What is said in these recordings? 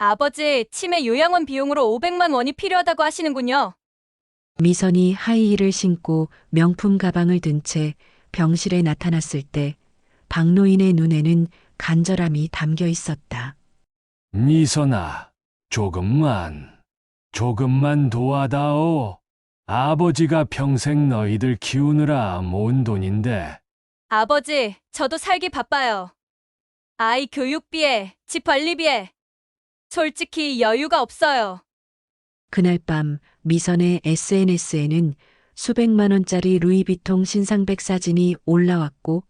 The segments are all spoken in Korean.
아버지, 치매 요양원 비용으로 500만 원이 필요하다고 하시는군요. 미선이 하이힐을 신고 명품 가방을 든 채 병실에 나타났을 때 박노인의 눈에는 간절함이 담겨 있었다. 미선아, 조금만 도와다오. 아버지가 평생 너희들 키우느라 모은 돈인데. 아버지, 저도 살기 바빠요. 아이 교육비에, 집 관리비에. 솔직히 여유가 없어요. 그날 밤 미선의 SNS에는 수백만 원짜리 루이비통 신상백 사진이 올라왔고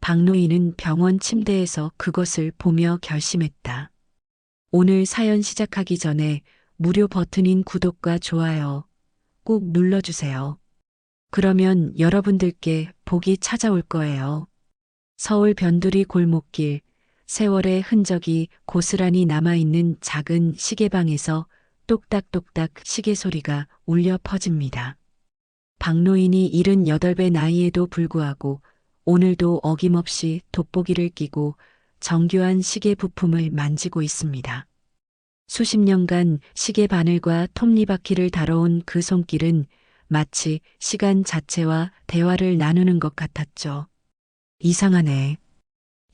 박노인은 병원 침대에서 그것을 보며 결심했다. 오늘 사연 시작하기 전에 무료 버튼인 구독과 좋아요 꼭 눌러주세요. 그러면 여러분들께 복이 찾아올 거예요. 서울 변두리 골목길, 세월의 흔적이 고스란히 남아있는 작은 시계방에서 똑딱똑딱 시계 소리가 울려 퍼집니다. 박노인이 78배 나이에도 불구하고 오늘도 어김없이 돋보기를 끼고 정교한 시계 부품을 만지고 있습니다. 수십 년간 시계 바늘과 톱니바퀴를 다뤄온 그 손길은 마치 시간 자체와 대화를 나누는 것 같았죠. 이상하네.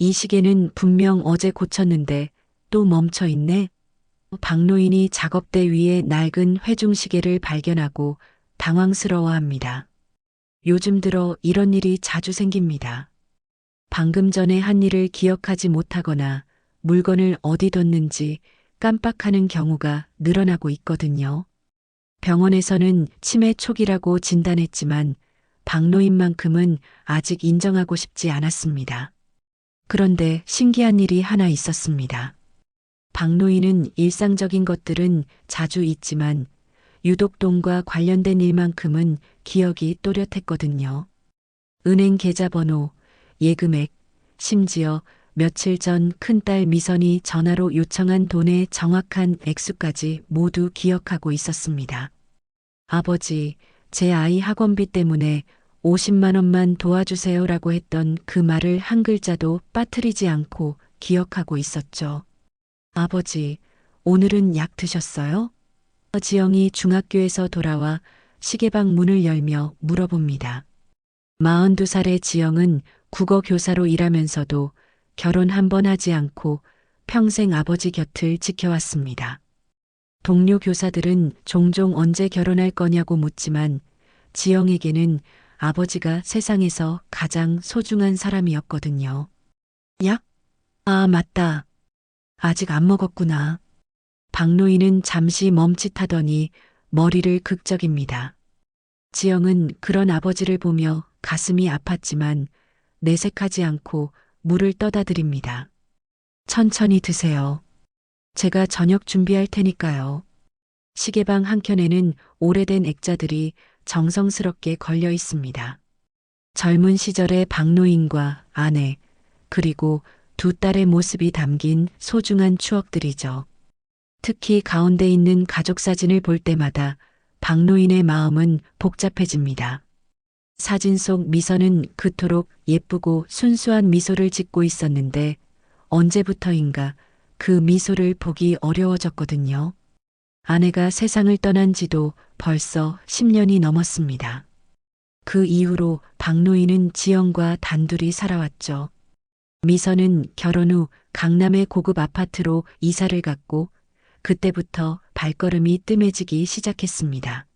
이 시계는 분명 어제 고쳤는데 또 멈춰 있네. 박노인이 작업대 위에 낡은 회중시계를 발견하고 당황스러워합니다. 요즘 들어 이런 일이 자주 생깁니다. 방금 전에 한 일을 기억하지 못하거나 물건을 어디 뒀는지 깜빡하는 경우가 늘어나고 있거든요. 병원에서는 치매 초기라고 진단했지만 박노인만큼은 아직 인정하고 싶지 않았습니다. 그런데 신기한 일이 하나 있었습니다. 박노인은 일상적인 것들은 자주 잊지만 유독 돈과 관련된 일만큼은 기억이 또렷했거든요. 은행 계좌번호, 예금액, 심지어 며칠 전 큰딸 미선이 전화로 요청한 돈의 정확한 액수까지 모두 기억하고 있었습니다. 아버지, 제 아이 학원비 때문에 50만 원만 도와주세요라고 했던 그 말을 한 글자도 빠뜨리지 않고 기억하고 있었죠. 아버지, 오늘은 약 드셨어요? 지영이 중학교에서 돌아와 시계방 문을 열며 물어봅니다. 42살의 지영은 국어 교사로 일하면서도 결혼 한 번 하지 않고 평생 아버지 곁을 지켜왔습니다. 동료 교사들은 종종 언제 결혼할 거냐고 묻지만 지영에게는 아버지가 세상에서 가장 소중한 사람이었거든요. 약? 아, 맞다. 아직 안 먹었구나. 박노인은 잠시 멈칫하더니 머리를 극적입니다. 지영은 그런 아버지를 보며 가슴이 아팠지만 내색하지 않고 물을 떠다 드립니다. 천천히 드세요. 제가 저녁 준비할 테니까요. 시계방 한켠에는 오래된 액자들이 정성스럽게 걸려 있습니다. 젊은 시절의 박노인과 아내, 그리고 두 딸의 모습이 담긴 소중한 추억들이죠. 특히 가운데 있는 가족 사진을 볼 때마다 박노인의 마음은 복잡해집니다. 사진 속 미선은 그토록 예쁘고 순수한 미소를 짓고 있었는데 언제부터인가 그 미소를 보기 어려워졌거든요. 아내가 세상을 떠난 지도 벌써 10년이 넘었습니다. 그 이후로 박노인은 지영과 단둘이 살아왔죠. 미선은 결혼 후 강남의 고급 아파트로 이사를 갔고 그때부터 발걸음이 뜸해지기 시작했습니다.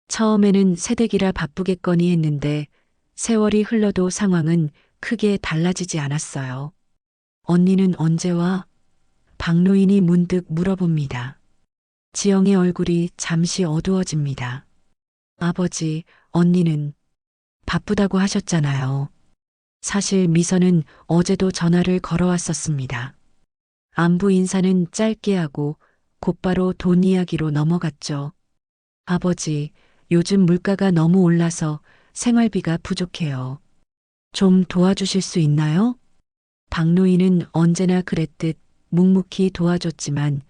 처음에는 새댁이라 바쁘겠거니 했는데 세월이 흘러도 상황은 크게 달라지지 않았어요. 언니는 언제 와? 박노인이 문득 물어봅니다. 지영의 얼굴이 잠시 어두워집니다. 아버지, 언니는 바쁘다고 하셨잖아요. 사실 미선은 어제도 전화를 걸어왔었습니다. 안부 인사는 짧게 하고 곧바로 돈 이야기로 넘어갔죠. 아버지, 요즘 물가가 너무 올라서 생활비가 부족해요. 좀 도와주실 수 있나요? 박노인은 언제나 그랬듯 묵묵히 도와줬지만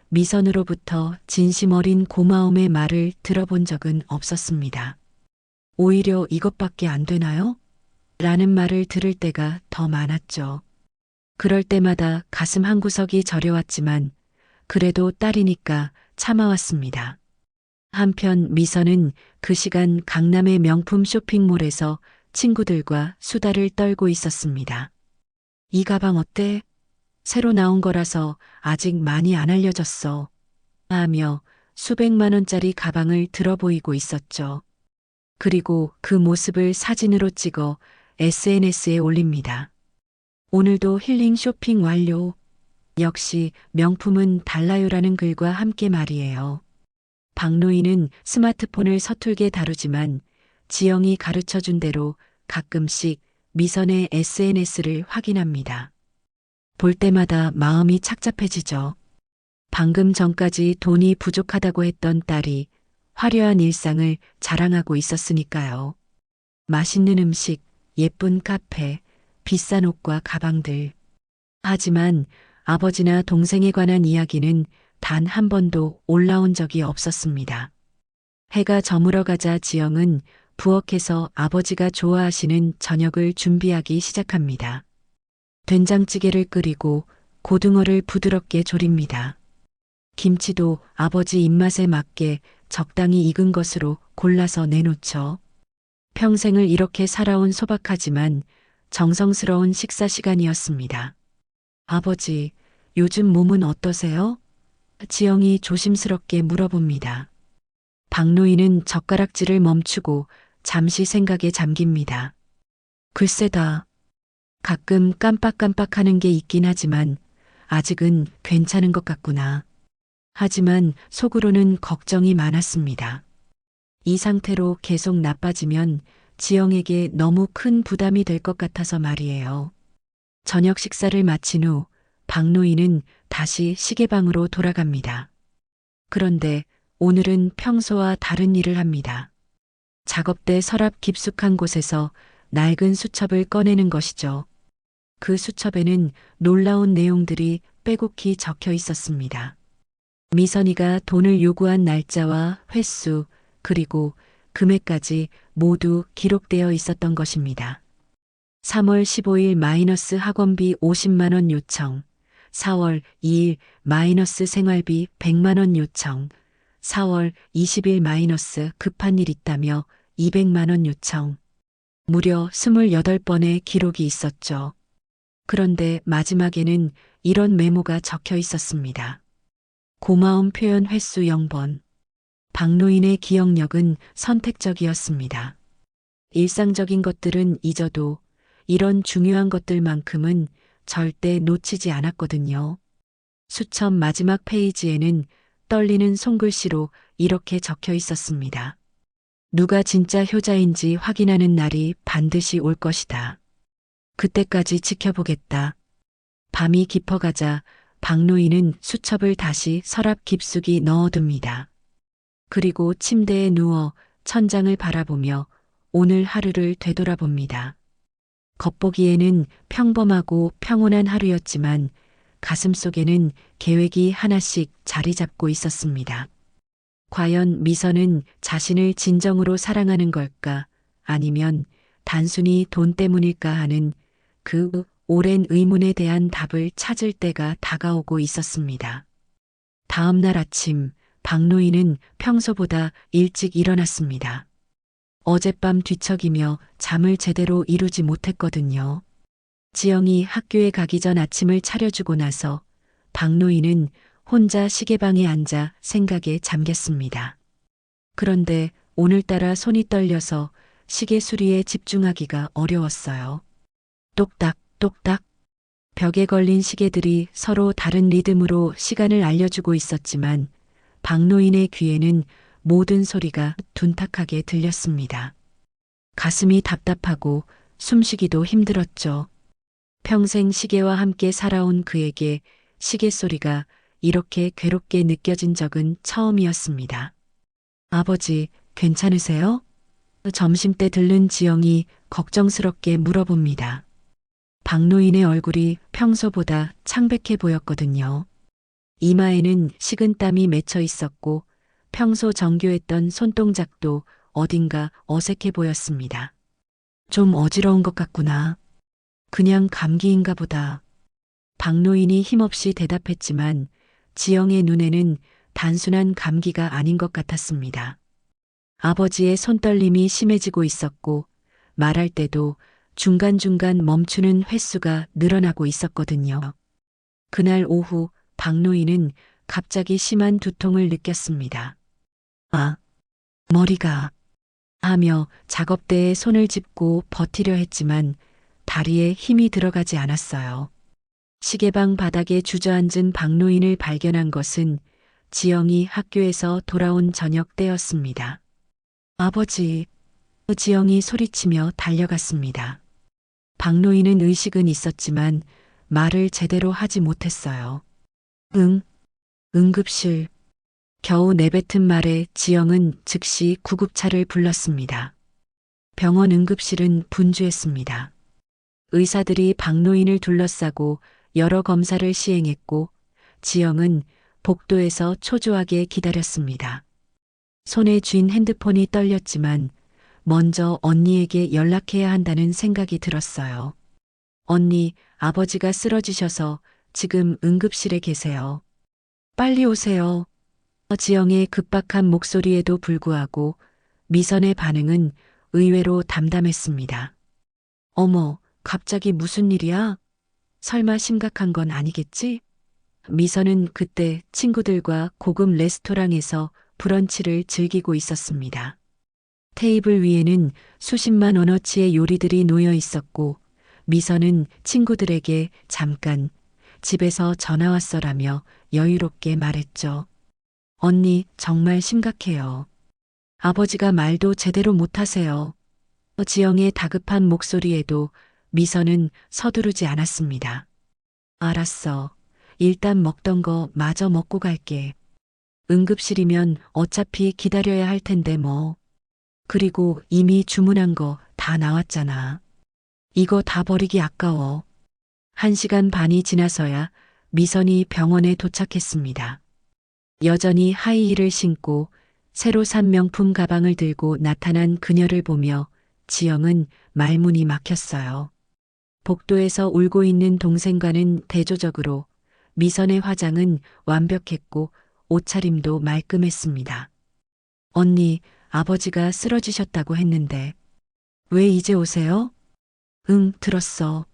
미선으로부터 진심 어린 고마움의 말을 들어본 적은 없었습니다. 오히려 이것밖에 안 되나요? 라는 말을 들을 때가 더 많았죠. 그럴 때마다 가슴 한구석이 저려왔지만 그래도 딸이니까 참아왔습니다. 한편 미선은 그 시간 강남의 명품 쇼핑몰에서 친구들과 수다를 떨고 있었습니다. 이 가방 어때? 새로 나온 거라서 아직 많이 안 알려졌어. 하며 수백만 원짜리 가방을 들어 보이고 있었죠. 그리고 그 모습을 사진으로 찍어 SNS에 올립니다. 오늘도 힐링 쇼핑 완료. 역시 명품은 달라요라는 글과 함께 말이에요. 박노인은 스마트폰을 서툴게 다루지만 지영이 가르쳐준 대로 가끔씩 미선의 SNS를 확인합니다. 볼 때마다 마음이 착잡해지죠. 방금 전까지 돈이 부족하다고 했던 딸이 화려한 일상을 자랑하고 있었으니까요. 맛있는 음식, 예쁜 카페, 비싼 옷과 가방들. 하지만 아버지나 동생에 관한 이야기는 단 한 번도 올라온 적이 없었습니다. 해가 저물어가자 지영은 부엌에서 아버지가 좋아하시는 저녁을 준비하기 시작합니다. 된장찌개를 끓이고 고등어를 부드럽게 조립니다. 김치도 아버지 입맛에 맞게 적당히 익은 것으로 골라서 내놓죠. 평생을 이렇게 살아온 소박하지만 정성스러운 식사 시간이었습니다. 아버지, 요즘 몸은 어떠세요? 지영이 조심스럽게 물어봅니다. 박노인은 젓가락질을 멈추고 잠시 생각에 잠깁니다. 글쎄다. 가끔 깜빡깜빡하는 게 있긴 하지만 아직은 괜찮은 것 같구나. 하지만 속으로는 걱정이 많았습니다. 이 상태로 계속 나빠지면 지영에게 너무 큰 부담이 될 것 같아서 말이에요. 저녁 식사를 마친 후 박노인은 다시 시계방으로 돌아갑니다. 그런데 오늘은 평소와 다른 일을 합니다. 작업대 서랍 깊숙한 곳에서 낡은 수첩을 꺼내는 것이죠. 그 수첩에는 놀라운 내용들이 빼곡히 적혀 있었습니다. 미선이가 돈을 요구한 날짜와 횟수, 그리고 금액까지 모두 기록되어 있었던 것입니다. 3월 15일 마이너스 학원비 50만 원 요청, 4월 2일 마이너스 생활비 100만 원 요청, 4월 20일 마이너스 급한 일 있다며 200만 원 요청. 무려 28번의 기록이 있었죠. 그런데 마지막에는 이런 메모가 적혀 있었습니다. 고마움 표현 횟수 0번. 박노인의 기억력은 선택적이었습니다. 일상적인 것들은 잊어도 이런 중요한 것들만큼은 절대 놓치지 않았거든요. 수첩 마지막 페이지에는 떨리는 손글씨로 이렇게 적혀 있었습니다. 누가 진짜 효자인지 확인하는 날이 반드시 올 것이다. 그때까지 지켜보겠다. 밤이 깊어가자 박노인은 수첩을 다시 서랍 깊숙이 넣어둡니다. 그리고 침대에 누워 천장을 바라보며 오늘 하루를 되돌아봅니다. 겉보기에는 평범하고 평온한 하루였지만 가슴속에는 계획이 하나씩 자리 잡고 있었습니다. 과연 미선은 자신을 진정으로 사랑하는 걸까? 아니면 단순히 돈 때문일까 하는 그 오랜 의문에 대한 답을 찾을 때가 다가오고 있었습니다. 다음 날 아침, 박노인은 평소보다 일찍 일어났습니다. 어젯밤 뒤척이며 잠을 제대로 이루지 못했거든요. 지영이 학교에 가기 전 아침을 차려주고 나서 박노인은 혼자 시계방에 앉아 생각에 잠겼습니다. 그런데 오늘따라 손이 떨려서 시계 수리에 집중하기가 어려웠어요. 똑딱, 똑딱. 벽에 걸린 시계들이 서로 다른 리듬으로 시간을 알려주고 있었지만 박노인의 귀에는 모든 소리가 둔탁하게 들렸습니다. 가슴이 답답하고 숨쉬기도 힘들었죠. 평생 시계와 함께 살아온 그에게 시계 소리가 이렇게 괴롭게 느껴진 적은 처음이었습니다. 아버지, 괜찮으세요? 점심때 들른 지영이 걱정스럽게 물어봅니다. 박노인의 얼굴이 평소보다 창백해 보였거든요. 이마에는 식은땀이 맺혀 있었고 평소 정교했던 손동작도 어딘가 어색해 보였습니다. 좀 어지러운 것 같구나. 그냥 감기인가 보다. 박노인이 힘없이 대답했지만 지영의 눈에는 단순한 감기가 아닌 것 같았습니다. 아버지의 손떨림이 심해지고 있었고 말할 때도 중간중간 멈추는 횟수가 늘어나고 있었거든요. 그날 오후 박노인은 갑자기 심한 두통을 느꼈습니다. 아, 머리가 하며 작업대에 손을 짚고 버티려 했지만 다리에 힘이 들어가지 않았어요. 시계방 바닥에 주저앉은 박노인을 발견한 것은 지영이 학교에서 돌아온 저녁 때였습니다. 아버지, 지영이 소리치며 달려갔습니다. 박노인은 의식은 있었지만 말을 제대로 하지 못했어요. 응, 응급실. 겨우 내뱉은 말에 지영은 즉시 구급차를 불렀습니다. 병원 응급실은 분주했습니다. 의사들이 박노인을 둘러싸고 여러 검사를 시행했고 지영은 복도에서 초조하게 기다렸습니다. 손에 쥔 핸드폰이 떨렸지만 먼저 언니에게 연락해야 한다는 생각이 들었어요. 언니, 아버지가 쓰러지셔서 지금 응급실에 계세요. 빨리 오세요. 지영의 급박한 목소리에도 불구하고 미선의 반응은 의외로 담담했습니다. 어머, 갑자기 무슨 일이야? 설마 심각한 건 아니겠지? 미선은 그때 친구들과 고급 레스토랑에서 브런치를 즐기고 있었습니다. 테이블 위에는 수십만 원어치의 요리들이 놓여 있었고 미선은 친구들에게 잠깐 집에서 전화 왔어라며 여유롭게 말했죠. 언니, 정말 심각해요. 아버지가 말도 제대로 못하세요. 지영의 다급한 목소리에도 미선은 서두르지 않았습니다. 알았어. 일단 먹던 거 마저 먹고 갈게. 응급실이면 어차피 기다려야 할 텐데 뭐. 그리고 이미 주문한 거 다 나왔잖아. 이거 다 버리기 아까워. 1시간 반이 지나서야 미선이 병원에 도착했습니다. 여전히 하이힐을 신고 새로 산 명품 가방을 들고 나타난 그녀를 보며 지영은 말문이 막혔어요. 복도에서 울고 있는 동생과는 대조적으로 미선의 화장은 완벽했고 옷차림도 말끔했습니다. 언니, 아버지가 쓰러지셨다고 했는데 왜 이제 오세요? 응, 들었어.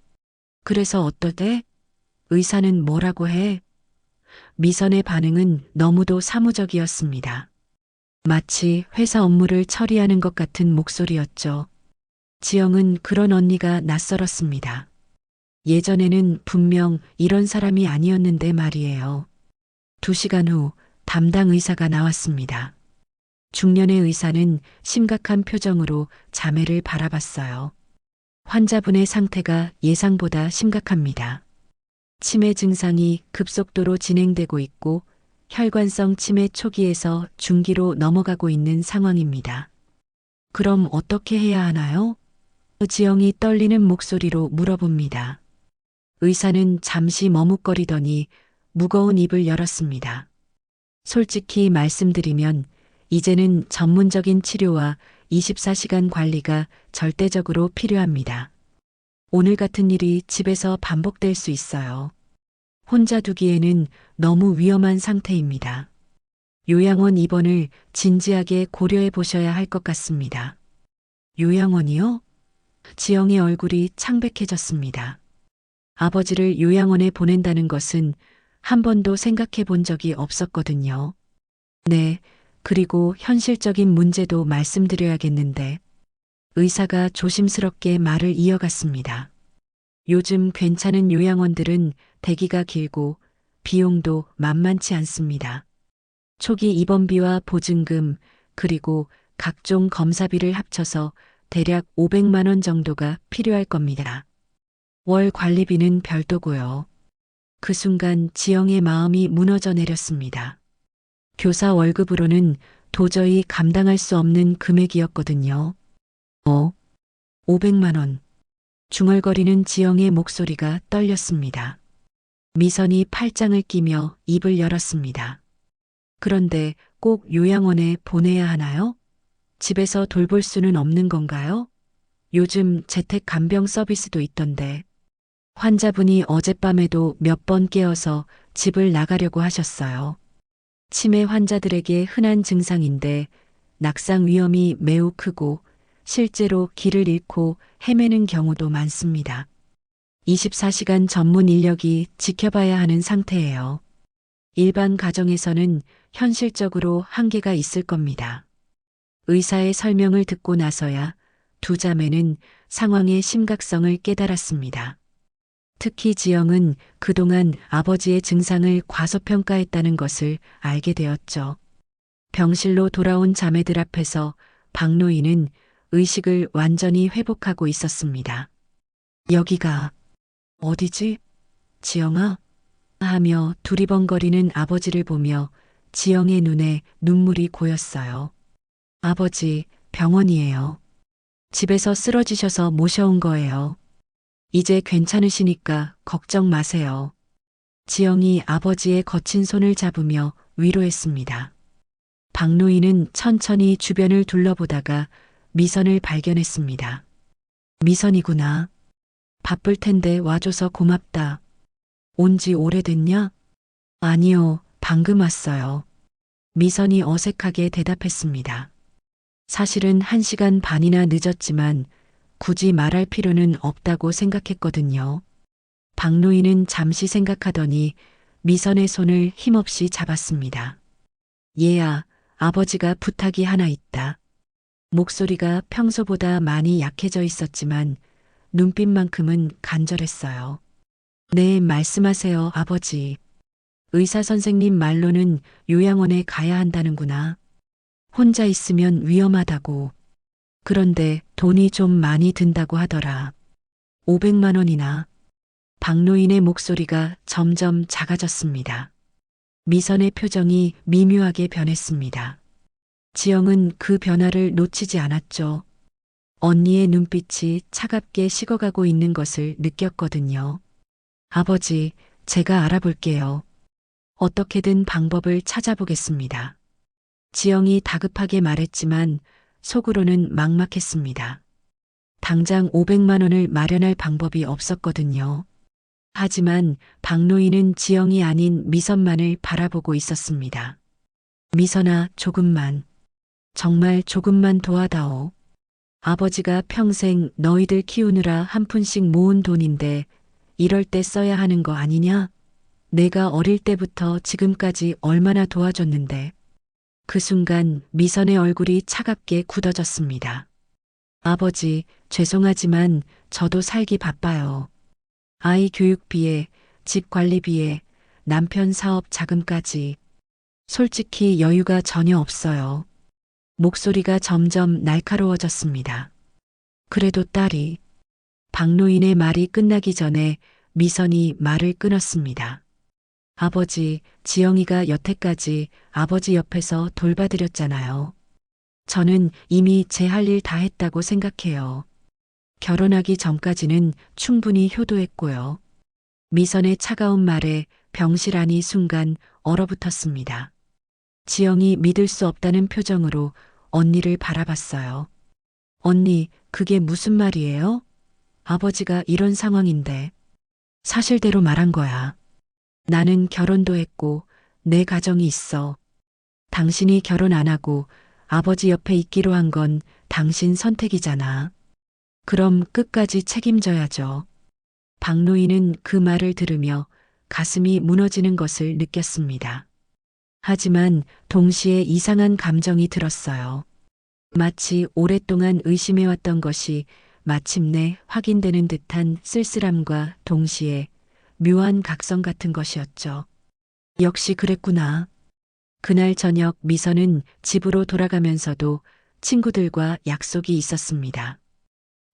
그래서 어떠대? 의사는 뭐라고 해? 미선의 반응은 너무도 사무적이었습니다. 마치 회사 업무를 처리하는 것 같은 목소리였죠. 지영은 그런 언니가 낯설었습니다. 예전에는 분명 이런 사람이 아니었는데 말이에요. 2시간 후 담당 의사가 나왔습니다. 중년의 의사는 심각한 표정으로 자매를 바라봤어요. 환자분의 상태가 예상보다 심각합니다. 치매 증상이 급속도로 진행되고 있고 혈관성 치매 초기에서 중기로 넘어가고 있는 상황입니다. 그럼 어떻게 해야 하나요? 지영이 떨리는 목소리로 물어봅니다. 의사는 잠시 머뭇거리더니 무거운 입을 열었습니다. 솔직히 말씀드리면 이제는 전문적인 치료와 24시간 관리가 절대적으로 필요합니다. 오늘 같은 일이 집에서 반복될 수 있어요. 혼자 두기에는 너무 위험한 상태입니다. 요양원 입원을 진지하게 고려해 보셔야 할 것 같습니다. 요양원이요? 지영의 얼굴이 창백해졌습니다. 아버지를 요양원에 보낸다는 것은 한 번도 생각해 본 적이 없었거든요. 네, 그리고 현실적인 문제도 말씀드려야겠는데 의사가 조심스럽게 말을 이어갔습니다. 요즘 괜찮은 요양원들은 대기가 길고 비용도 만만치 않습니다. 초기 입원비와 보증금 그리고 각종 검사비를 합쳐서 대략 500만 원 정도가 필요할 겁니다. 월 관리비는 별도고요. 그 순간 지영의 마음이 무너져 내렸습니다. 교사 월급으로는 도저히 감당할 수 없는 금액이었거든요. 500만 원. 중얼거리는 지영의 목소리가 떨렸습니다. 미선이 팔짱을 끼며 입을 열었습니다. 그런데 꼭 요양원에 보내야 하나요? 집에서 돌볼 수는 없는 건가요? 요즘 재택 간병 서비스도 있던데. 환자분이 어젯밤에도 몇 번 깨어서 집을 나가려고 하셨어요. 치매 환자들에게 흔한 증상인데 낙상 위험이 매우 크고 실제로 길을 잃고 헤매는 경우도 많습니다. 24시간 전문 인력이 지켜봐야 하는 상태예요. 일반 가정에서는 현실적으로 한계가 있을 겁니다. 의사의 설명을 듣고 나서야 두 자매는 상황의 심각성을 깨달았습니다. 특히 지영은 그동안 아버지의 증상을 과소평가했다는 것을 알게 되었죠. 병실로 돌아온 자매들 앞에서 박노인은 의식을 완전히 회복하고 있었습니다. 여기가 어디지? 지영아? 하며 두리번거리는 아버지를 보며 지영의 눈에 눈물이 고였어요. 아버지, 병원이에요. 집에서 쓰러지셔서 모셔온 거예요. 이제 괜찮으시니까 걱정 마세요. 지영이 아버지의 거친 손을 잡으며 위로했습니다. 박노인은 천천히 주변을 둘러보다가 미선을 발견했습니다. 미선이구나. 바쁠 텐데 와줘서 고맙다. 온 지 오래됐냐? 아니요, 방금 왔어요. 미선이 어색하게 대답했습니다. 사실은 1시간 반이나 늦었지만 굳이 말할 필요는 없다고 생각했거든요. 박노인은 잠시 생각하더니 미선의 손을 힘없이 잡았습니다. 얘야, 아버지가 부탁이 하나 있다. 목소리가 평소보다 많이 약해져 있었지만 눈빛만큼은 간절했어요. 네, 말씀하세요, 아버지. 의사 선생님 말로는 요양원에 가야 한다는구나. 혼자 있으면 위험하다고. 그런데 돈이 좀 많이 든다고 하더라. 500만 원이나. 박노인의 목소리가 점점 작아졌습니다. 미선의 표정이 미묘하게 변했습니다. 지영은 그 변화를 놓치지 않았죠. 언니의 눈빛이 차갑게 식어가고 있는 것을 느꼈거든요. 아버지, 제가 알아볼게요. 어떻게든 방법을 찾아보겠습니다. 지영이 다급하게 말했지만 속으로는 막막했습니다. 당장 500만 원을 마련할 방법이 없었거든요. 하지만 박노인은 지영이 아닌 미선만을 바라보고 있었습니다. 미선아, 조금만, 정말 조금만 도와다오. 아버지가 평생 너희들 키우느라 한 푼씩 모은 돈인데 이럴 때 써야 하는 거 아니냐? 내가 어릴 때부터 지금까지 얼마나 도와줬는데. 그 순간 미선의 얼굴이 차갑게 굳어졌습니다. 아버지, 죄송하지만 저도 살기 바빠요. 아이 교육비에, 집 관리비에, 남편 사업 자금까지. 솔직히 여유가 전혀 없어요. 목소리가 점점 날카로워졌습니다. 그래도 딸이. 박노인의 말이 끝나기 전에 미선이 말을 끊었습니다. 아버지, 지영이가 여태까지 아버지 옆에서 돌봐드렸잖아요. 저는 이미 제 할 일 다 했다고 생각해요. 결혼하기 전까지는 충분히 효도했고요. 미선의 차가운 말에 병실 안이 순간 얼어붙었습니다. 지영이 믿을 수 없다는 표정으로 언니를 바라봤어요. 언니, 그게 무슨 말이에요? 아버지가 이런 상황인데. 사실대로 말한 거야. 나는 결혼도 했고 내 가정이 있어. 당신이 결혼 안 하고 아버지 옆에 있기로 한 건 당신 선택이잖아. 그럼 끝까지 책임져야죠. 박노인은 그 말을 들으며 가슴이 무너지는 것을 느꼈습니다. 하지만 동시에 이상한 감정이 들었어요. 마치 오랫동안 의심해왔던 것이 마침내 확인되는 듯한 쓸쓸함과 동시에 묘한 각성 같은 것이었죠. 역시 그랬구나. 그날 저녁 미선은 집으로 돌아가면서도 친구들과 약속이 있었습니다.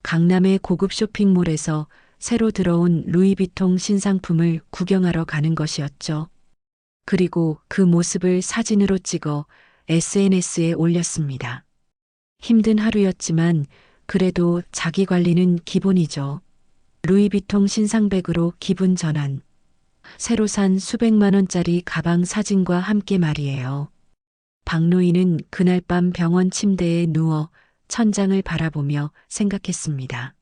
강남의 고급 쇼핑몰에서 새로 들어온 루이비통 신상품을 구경하러 가는 것이었죠. 그리고 그 모습을 사진으로 찍어 SNS에 올렸습니다. 힘든 하루였지만 그래도 자기 관리는 기본이죠. 루이비통 신상백으로 기분 전환. 새로 산 수백만 원짜리 가방 사진과 함께 말이에요. 박노인은 그날 밤 병원 침대에 누워 천장을 바라보며 생각했습니다.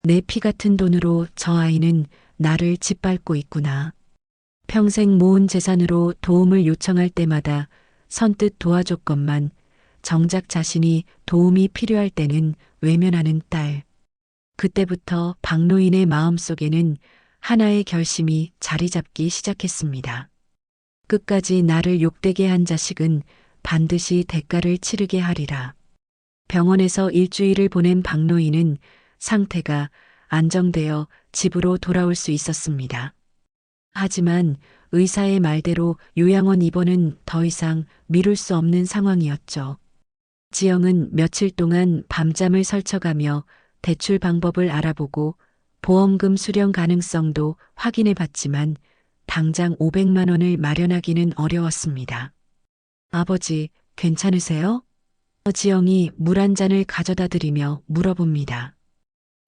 내 피 같은 돈으로 저 아이는 나를 짓밟고 있구나. 평생 모은 재산으로 도움을 요청할 때마다 선뜻 도와줬건만 정작 자신이 도움이 필요할 때는 외면하는 딸. 그때부터 박노인의 마음속에는 하나의 결심이 자리 잡기 시작했습니다. 끝까지 나를 욕되게 한 자식은 반드시 대가를 치르게 하리라. 병원에서 일주일을 보낸 박노인은 상태가 안정되어 집으로 돌아올 수 있었습니다. 하지만 의사의 말대로 요양원 입원은 더 이상 미룰 수 없는 상황이었죠. 지영은 며칠 동안 밤잠을 설쳐가며 대출 방법을 알아보고 보험금 수령 가능성도 확인해 봤지만 당장 500만 원을 마련하기는 어려웠습니다. 아버지, 괜찮으세요? 지영이 물 한 잔을 가져다 드리며 물어봅니다.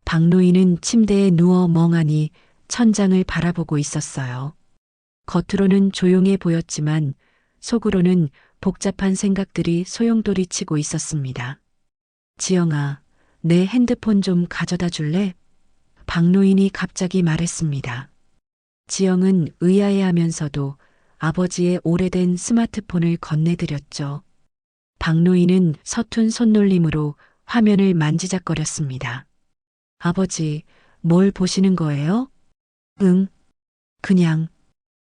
박노인은 침대에 누워 멍하니 천장을 바라보고 있었어요. 겉으로는 조용해 보였지만 속으로는 복잡한 생각들이 소용돌이치고 있었습니다. 지영아, 내 핸드폰 좀 가져다 줄래? 박노인이 갑자기 말했습니다. 지영은 의아해하면서도 아버지의 오래된 스마트폰을 건네드렸죠. 박노인은 서툰 손놀림으로 화면을 만지작거렸습니다. 아버지, 뭘 보시는 거예요? 응, 그냥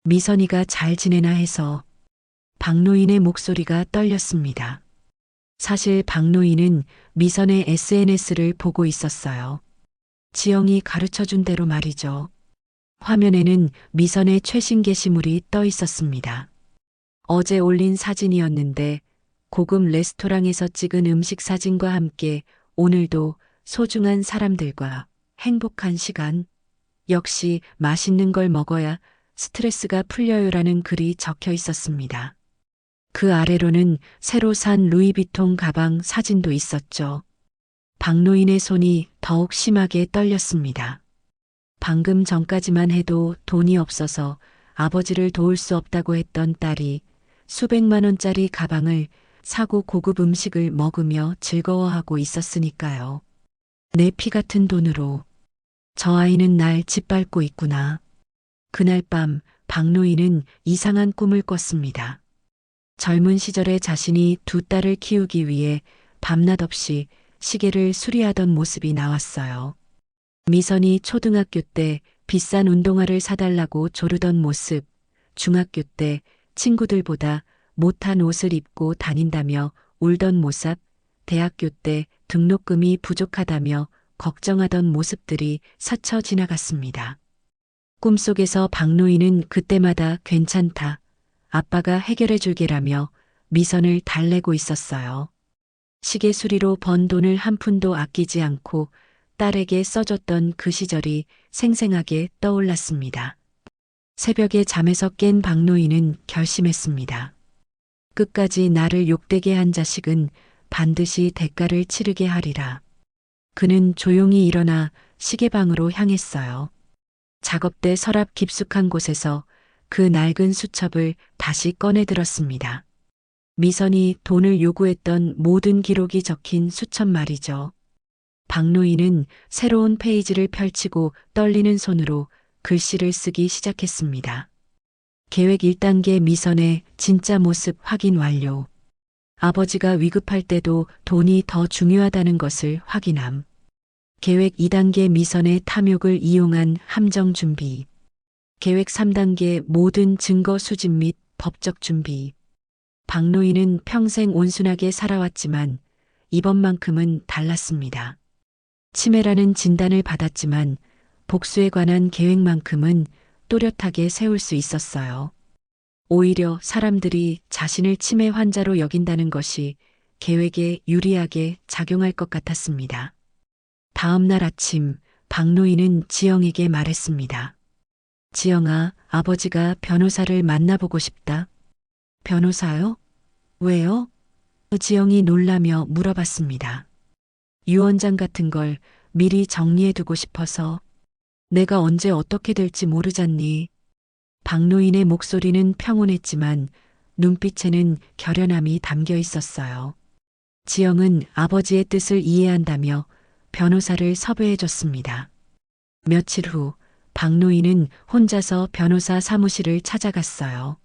미선이가 잘 지내나 해서. 박노인의 목소리가 떨렸습니다. 사실 박노인은 미선의 SNS를 보고 있었어요. 지영이 가르쳐준 대로 말이죠. 화면에는 미선의 최신 게시물이 떠 있었습니다. 어제 올린 사진이었는데 고급 레스토랑에서 찍은 음식 사진과 함께 오늘도 소중한 사람들과 행복한 시간, 역시 맛있는 걸 먹어야 스트레스가 풀려요라는 글이 적혀 있었습니다. 그 아래로는 새로 산 루이비통 가방 사진도 있었죠. 박노인의 손이 더욱 심하게 떨렸습니다. 방금 전까지만 해도 돈이 없어서 아버지를 도울 수 없다고 했던 딸이 수백만 원짜리 가방을 사고 고급 음식을 먹으며 즐거워하고 있었으니까요. 내 피 같은 돈으로 저 아이는 날 짓밟고 있구나. 그날 밤 박노인은 이상한 꿈을 꿨습니다. 젊은 시절에 자신이 두 딸을 키우기 위해 밤낮 없이 시계를 수리하던 모습이 나왔어요. 미선이 초등학교 때 비싼 운동화를 사달라고 조르던 모습, 중학교 때 친구들보다 못한 옷을 입고 다닌다며 울던 모습, 대학교 때 등록금이 부족하다며 걱정하던 모습들이 스쳐 지나갔습니다. 꿈속에서 박노인은 그때마다 괜찮다, 아빠가 해결해 줄게라며 미선을 달래고 있었어요. 시계 수리로 번 돈을 한 푼도 아끼지 않고 딸에게 써줬던 그 시절이 생생하게 떠올랐습니다. 새벽에 잠에서 깬 박노인은 결심했습니다. 끝까지 나를 욕되게 한 자식은 반드시 대가를 치르게 하리라. 그는 조용히 일어나 시계방으로 향했어요. 작업대 서랍 깊숙한 곳에서 그 낡은 수첩을 다시 꺼내 들었습니다. 미선이 돈을 요구했던 모든 기록이 적힌 수첩 말이죠. 박노인은 새로운 페이지를 펼치고 떨리는 손으로 글씨를 쓰기 시작했습니다. 계획 1단계 미선의 진짜 모습 확인 완료. 아버지가 위급할 때도 돈이 더 중요하다는 것을 확인함. 계획 2단계 미선의 탐욕을 이용한 함정 준비. 계획 3단계 모든 증거 수집 및 법적 준비. 박노인은 평생 온순하게 살아왔지만 이번만큼은 달랐습니다. 치매라는 진단을 받았지만 복수에 관한 계획만큼은 또렷하게 세울 수 있었어요. 오히려 사람들이 자신을 치매 환자로 여긴다는 것이 계획에 유리하게 작용할 것 같았습니다. 다음 날 아침 박노인은 지영에게 말했습니다. 지영아, 아버지가 변호사를 만나보고 싶다. 변호사요? 왜요? 지영이 놀라며 물어봤습니다. 유언장 같은 걸 미리 정리해두고 싶어서. 내가 언제 어떻게 될지 모르잖니. 박노인의 목소리는 평온했지만 눈빛에는 결연함이 담겨 있었어요. 지영은 아버지의 뜻을 이해한다며 변호사를 섭외해줬습니다. 며칠 후 박노인은 혼자서 변호사 사무실을 찾아갔어요.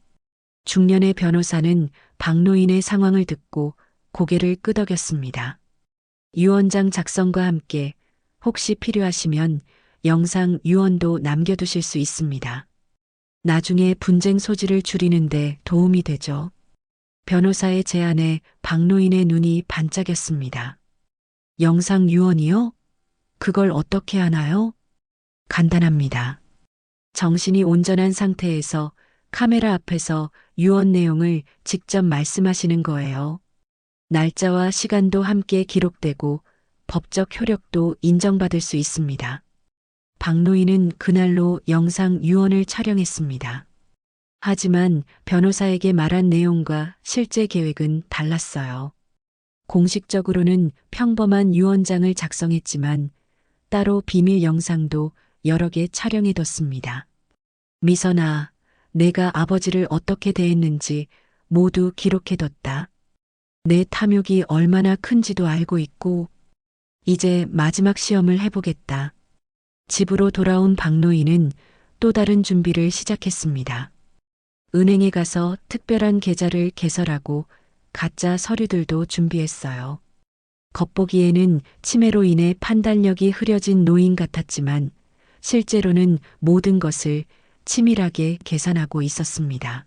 중년의 변호사는 박노인의 상황을 듣고 고개를 끄덕였습니다. 유언장 작성과 함께 혹시 필요하시면 영상 유언도 남겨두실 수 있습니다. 나중에 분쟁 소지를 줄이는데 도움이 되죠. 변호사의 제안에 박노인의 눈이 반짝였습니다. 영상 유언이요? 그걸 어떻게 하나요? 간단합니다. 정신이 온전한 상태에서 카메라 앞에서 유언 내용을 직접 말씀하시는 거예요. 날짜와 시간도 함께 기록되고 법적 효력도 인정받을 수 있습니다. 박노인은 그날로 영상 유언을 촬영했습니다. 하지만 변호사에게 말한 내용과 실제 계획은 달랐어요. 공식적으로는 평범한 유언장을 작성했지만 따로 비밀 영상도 여러 개 촬영해뒀습니다. 미선아, 내가 아버지를 어떻게 대했는지 모두 기록해뒀다. 내 탐욕이 얼마나 큰지도 알고 있고 이제 마지막 시험을 해보겠다. 집으로 돌아온 박노인은 또 다른 준비를 시작했습니다. 은행에 가서 특별한 계좌를 개설하고 가짜 서류들도 준비했어요. 겉보기에는 치매로 인해 판단력이 흐려진 노인 같았지만 실제로는 모든 것을 치밀하게 계산하고 있었습니다.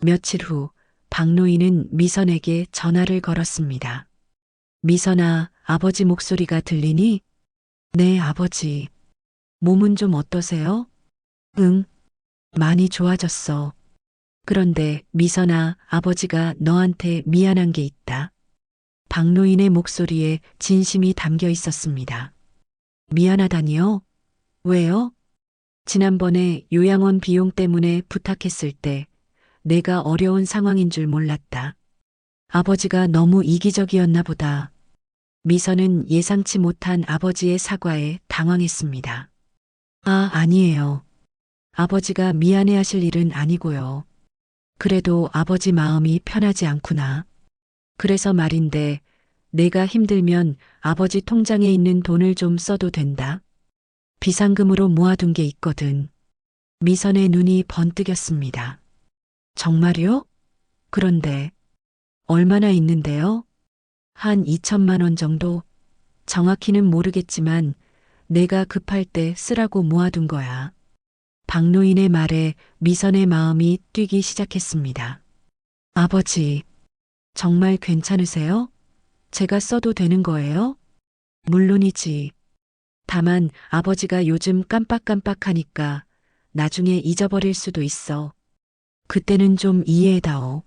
며칠 후 박노인은 미선에게 전화를 걸었습니다. 미선아, 아버지 목소리가 들리니? 네, 아버지. 몸은 좀 어떠세요? 응, 많이 좋아졌어. 그런데 미선아, 아버지가 너한테 미안한 게 있다. 박노인의 목소리에 진심이 담겨 있었습니다. 미안하다니요? 왜요? 지난번에 요양원 비용 때문에 부탁했을 때 내가 어려운 상황인 줄 몰랐다. 아버지가 너무 이기적이었나 보다. 미선은 예상치 못한 아버지의 사과에 당황했습니다. 아, 아니에요. 아버지가 미안해하실 일은 아니고요. 그래도 아버지 마음이 편하지 않구나. 그래서 말인데 내가 힘들면 아버지 통장에 있는 돈을 좀 써도 된다. 비상금으로 모아둔 게 있거든. 미선의 눈이 번뜩였습니다. 정말요? 그런데 얼마나 있는데요? 한 2천만 원 정도? 정확히는 모르겠지만 내가 급할 때 쓰라고 모아둔 거야. 박노인의 말에 미선의 마음이 뛰기 시작했습니다. 아버지, 정말 괜찮으세요? 제가 써도 되는 거예요? 물론이지. 다만 아버지가 요즘 깜빡깜빡하니까 나중에 잊어버릴 수도 있어. 그때는 좀 이해해다오.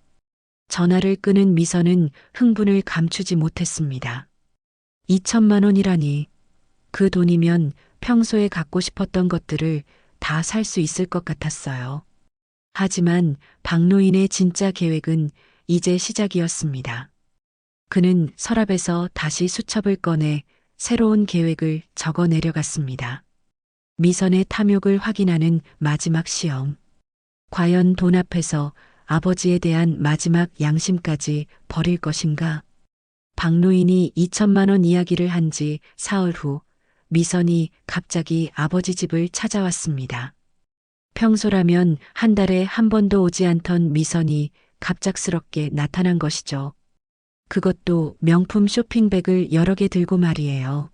전화를 끊은 미선은 흥분을 감추지 못했습니다. 2천만 원이라니. 그 돈이면 평소에 갖고 싶었던 것들을 다 살 수 있을 것 같았어요. 하지만 박노인의 진짜 계획은 이제 시작이었습니다. 그는 서랍에서 다시 수첩을 꺼내 새로운 계획을 적어 내려갔습니다. 미선의 탐욕을 확인하는 마지막 시험. 과연 돈 앞에서 아버지에 대한 마지막 양심까지 버릴 것인가? 박노인이 2천만 원 이야기를 한 지 사흘 후 미선이 갑자기 아버지 집을 찾아왔습니다. 평소라면 한 달에 한 번도 오지 않던 미선이 갑작스럽게 나타난 것이죠. 그것도 명품 쇼핑백을 여러 개 들고 말이에요.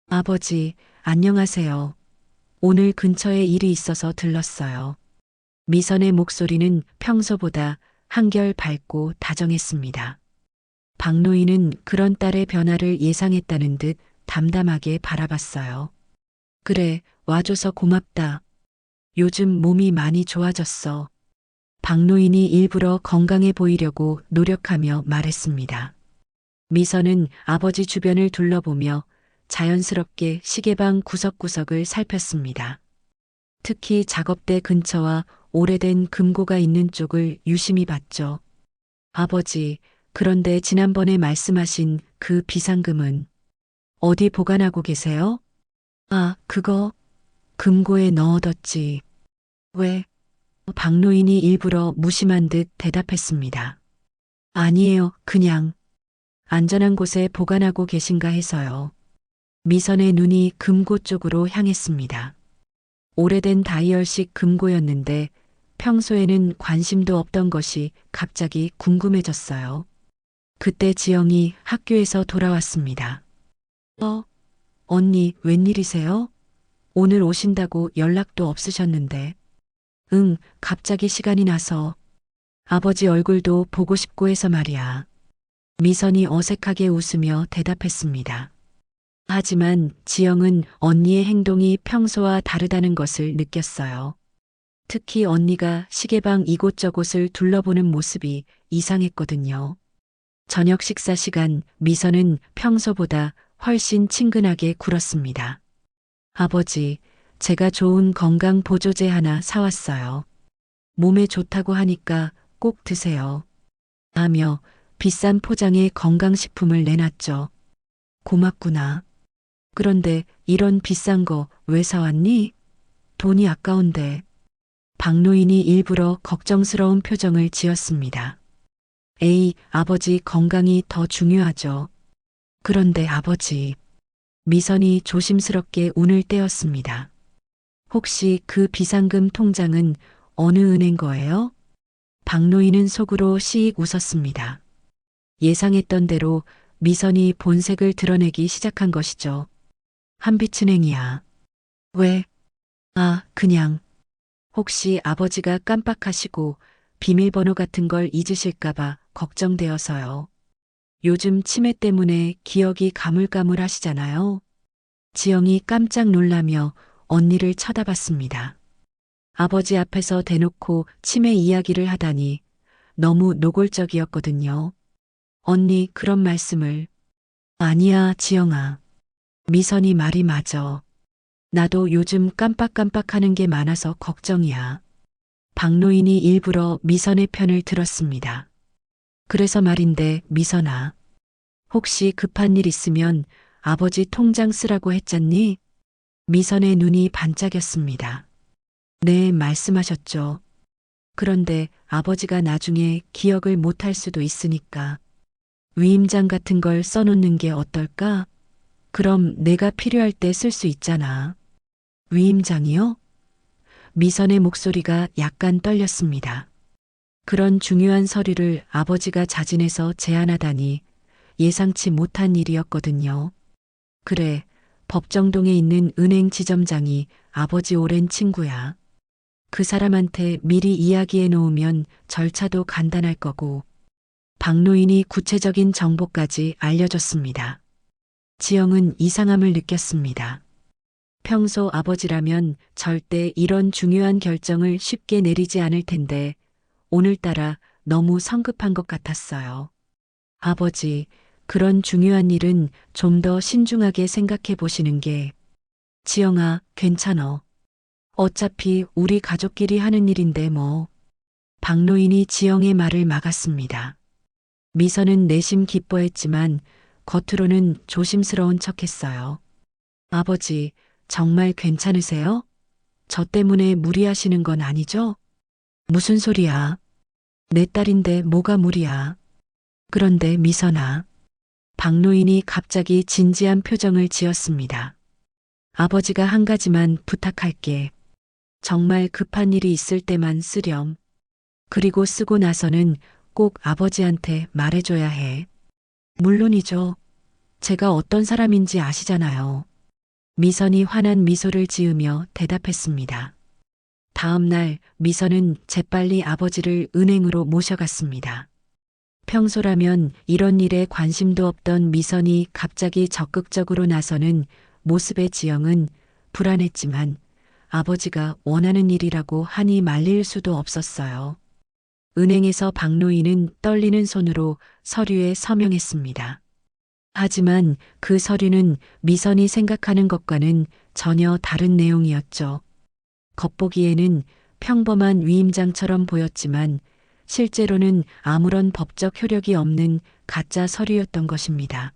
아버지, 안녕하세요. 오늘 근처에 일이 있어서 들렀어요. 미선의 목소리는 평소보다 한결 밝고 다정했습니다. 박노인은 그런 딸의 변화를 예상했다는 듯 담담하게 바라봤어요. 그래, 와줘서 고맙다. 요즘 몸이 많이 좋아졌어. 박노인이 일부러 건강해 보이려고 노력하며 말했습니다. 미선은 아버지 주변을 둘러보며 자연스럽게 시계방 구석구석을 살폈습니다. 특히 작업대 근처와 오래된 금고가 있는 쪽을 유심히 봤죠. 아버지, 그런데 지난번에 말씀하신 그 비상금은 어디 보관하고 계세요? 아, 그거 금고에 넣어뒀지. 왜? 박노인이 일부러 무심한 듯 대답했습니다. 아니에요, 그냥 안전한 곳에 보관하고 계신가 해서요. 미선의 눈이 금고 쪽으로 향했습니다. 오래된 다이얼식 금고였는데 평소에는 관심도 없던 것이 갑자기 궁금해졌어요. 그때 지영이 학교에서 돌아왔습니다. 언니, 웬일이세요? 오늘 오신다고 연락도 없으셨는데. 응, 갑자기 시간이 나서. 아버지 얼굴도 보고 싶고 해서 말이야. 미선이 어색하게 웃으며 대답했습니다. 하지만 지영은 언니의 행동이 평소와 다르다는 것을 느꼈어요. 특히 언니가 시계방 이곳저곳을 둘러보는 모습이 이상했거든요. 저녁 식사 시간 미선은 평소보다 훨씬 친근하게 굴었습니다. 아버지, 제가 좋은 건강 보조제 하나 사왔어요. 몸에 좋다고 하니까 꼭 드세요. 하며 비싼 포장의 건강식품을 내놨죠. 고맙구나. 그런데 이런 비싼 거 왜 사왔니? 돈이 아까운데. 박노인이 일부러 걱정스러운 표정을 지었습니다. 에이, 아버지 건강이 더 중요하죠. 그런데 아버지. 미선이 조심스럽게 운을 떼었습니다. 혹시 그 비상금 통장은 어느 은행 거예요? 박노인은 속으로 시익 웃었습니다. 예상했던 대로 미선이 본색을 드러내기 시작한 것이죠. 한빛은행이야. 왜? 그냥. 혹시 아버지가 깜빡하시고 비밀번호 같은 걸 잊으실까봐 걱정되어서요. 요즘 치매 때문에 기억이 가물가물하시잖아요. 지영이 깜짝 놀라며 언니를 쳐다봤습니다. 아버지 앞에서 대놓고 치매 이야기를 하다니 너무 노골적이었거든요. 언니 그런 말씀을. 아니야, 지영아. 미선이 말이 맞아. 나도 요즘 깜빡깜빡하는 게 많아서 걱정이야. 박노인이 일부러 미선의 편을 들었습니다. 그래서 말인데 미선아. 혹시 급한 일 있으면 아버지 통장 쓰라고 했잖니? 미선의 눈이 반짝였습니다. 네, 말씀하셨죠. 그런데 아버지가 나중에 기억을 못할 수도 있으니까 위임장 같은 걸 써놓는 게 어떨까? 그럼 내가 필요할 때 쓸 수 있잖아. 위임장이요? 미선의 목소리가 약간 떨렸습니다. 그런 중요한 서류를 아버지가 자진해서 제안하다니 예상치 못한 일이었거든요. 그래, 법정동에 있는 은행 지점장이 아버지 오랜 친구야. 그 사람한테 미리 이야기해 놓으면 절차도 간단할 거고. 박노인이 구체적인 정보까지 알려줬습니다. 지영은 이상함을 느꼈습니다. 평소 아버지라면 절대 이런 중요한 결정을 쉽게 내리지 않을 텐데 오늘따라 너무 성급한 것 같았어요. 아버지, 그런 중요한 일은 좀 더 신중하게 생각해 보시는 게. 지영아, 괜찮어. 어차피 우리 가족끼리 하는 일인데 뭐. 박노인이 지영의 말을 막았습니다. 미선은 내심 기뻐했지만 겉으로는 조심스러운 척했어요. 아버지, 정말 괜찮으세요? 저 때문에 무리하시는 건 아니죠? 무슨 소리야? 내 딸인데 뭐가 무리야? 그런데 미선아. 박노인이 갑자기 진지한 표정을 지었습니다. 아버지가 한 가지만 부탁할게. 정말 급한 일이 있을 때만 쓰렴. 그리고 쓰고 나서는 꼭 아버지한테 말해줘야 해. 물론이죠. 제가 어떤 사람인지 아시잖아요. 미선이 환한 미소를 지으며 대답했습니다. 다음 날 미선은 재빨리 아버지를 은행으로 모셔갔습니다. 평소라면 이런 일에 관심도 없던 미선이 갑자기 적극적으로 나서는 모습의 지영은 불안했지만 아버지가 원하는 일이라고 하니 말릴 수도 없었어요. 은행에서 박노인은 떨리는 손으로 서류에 서명했습니다. 하지만 그 서류는 미선이 생각하는 것과는 전혀 다른 내용이었죠. 겉보기에는 평범한 위임장처럼 보였지만 실제로는 아무런 법적 효력이 없는 가짜 서류였던 것입니다.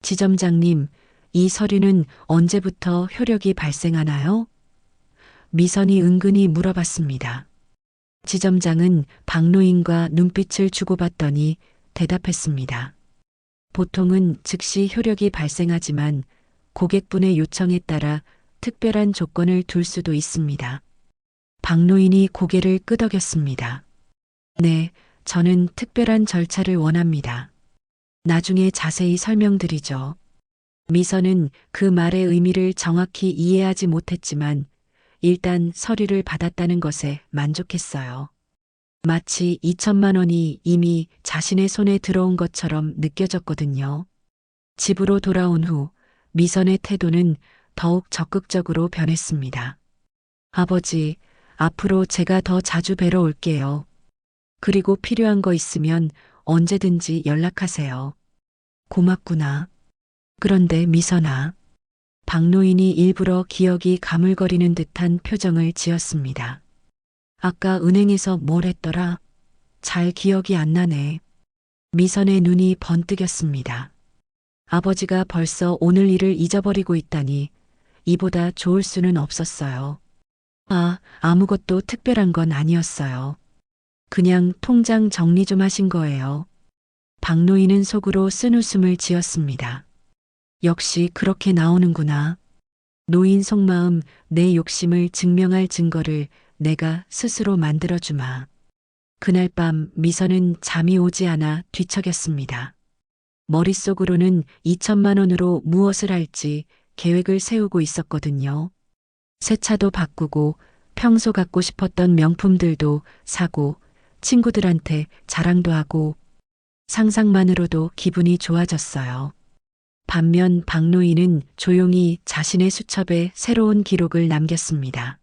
지점장님, 이 서류는 언제부터 효력이 발생하나요? 미선이 은근히 물어봤습니다. 지점장은 박노인과 눈빛을 주고받더니 대답했습니다. 보통은 즉시 효력이 발생하지만 고객분의 요청에 따라 특별한 조건을 둘 수도 있습니다. 박노인이 고개를 끄덕였습니다. 네, 저는 특별한 절차를 원합니다. 나중에 자세히 설명드리죠. 미선은 그 말의 의미를 정확히 이해하지 못했지만 일단 서류를 받았다는 것에 만족했어요. 마치 2천만 원이 이미 자신의 손에 들어온 것처럼 느껴졌거든요. 집으로 돌아온 후 미선의 태도는 더욱 적극적으로 변했습니다. 아버지, 앞으로 제가 더 자주 뵈러 올게요. 그리고 필요한 거 있으면 언제든지 연락하세요. 고맙구나. 그런데 미선아. 박노인이 일부러 기억이 가물거리는 듯한 표정을 지었습니다. 아까 은행에서 뭘 했더라? 잘 기억이 안 나네. 미선의 눈이 번뜩였습니다. 아버지가 벌써 오늘 일을 잊어버리고 있다니 이보다 좋을 수는 없었어요. 아무것도 특별한 건 아니었어요. 그냥 통장 정리 좀 하신 거예요. 박노인은 속으로 쓴웃음을 지었습니다. 역시 그렇게 나오는구나. 노인 속마음, 내 욕심을 증명할 증거를 내가 스스로 만들어주마. 그날 밤 미선은 잠이 오지 않아 뒤척였습니다. 머릿속으로는 2천만 원으로 무엇을 할지 계획을 세우고 있었거든요. 새 차도 바꾸고 평소 갖고 싶었던 명품들도 사고 친구들한테 자랑도 하고 상상만으로도 기분이 좋아졌어요. 반면 박노인은 조용히 자신의 수첩에 새로운 기록을 남겼습니다.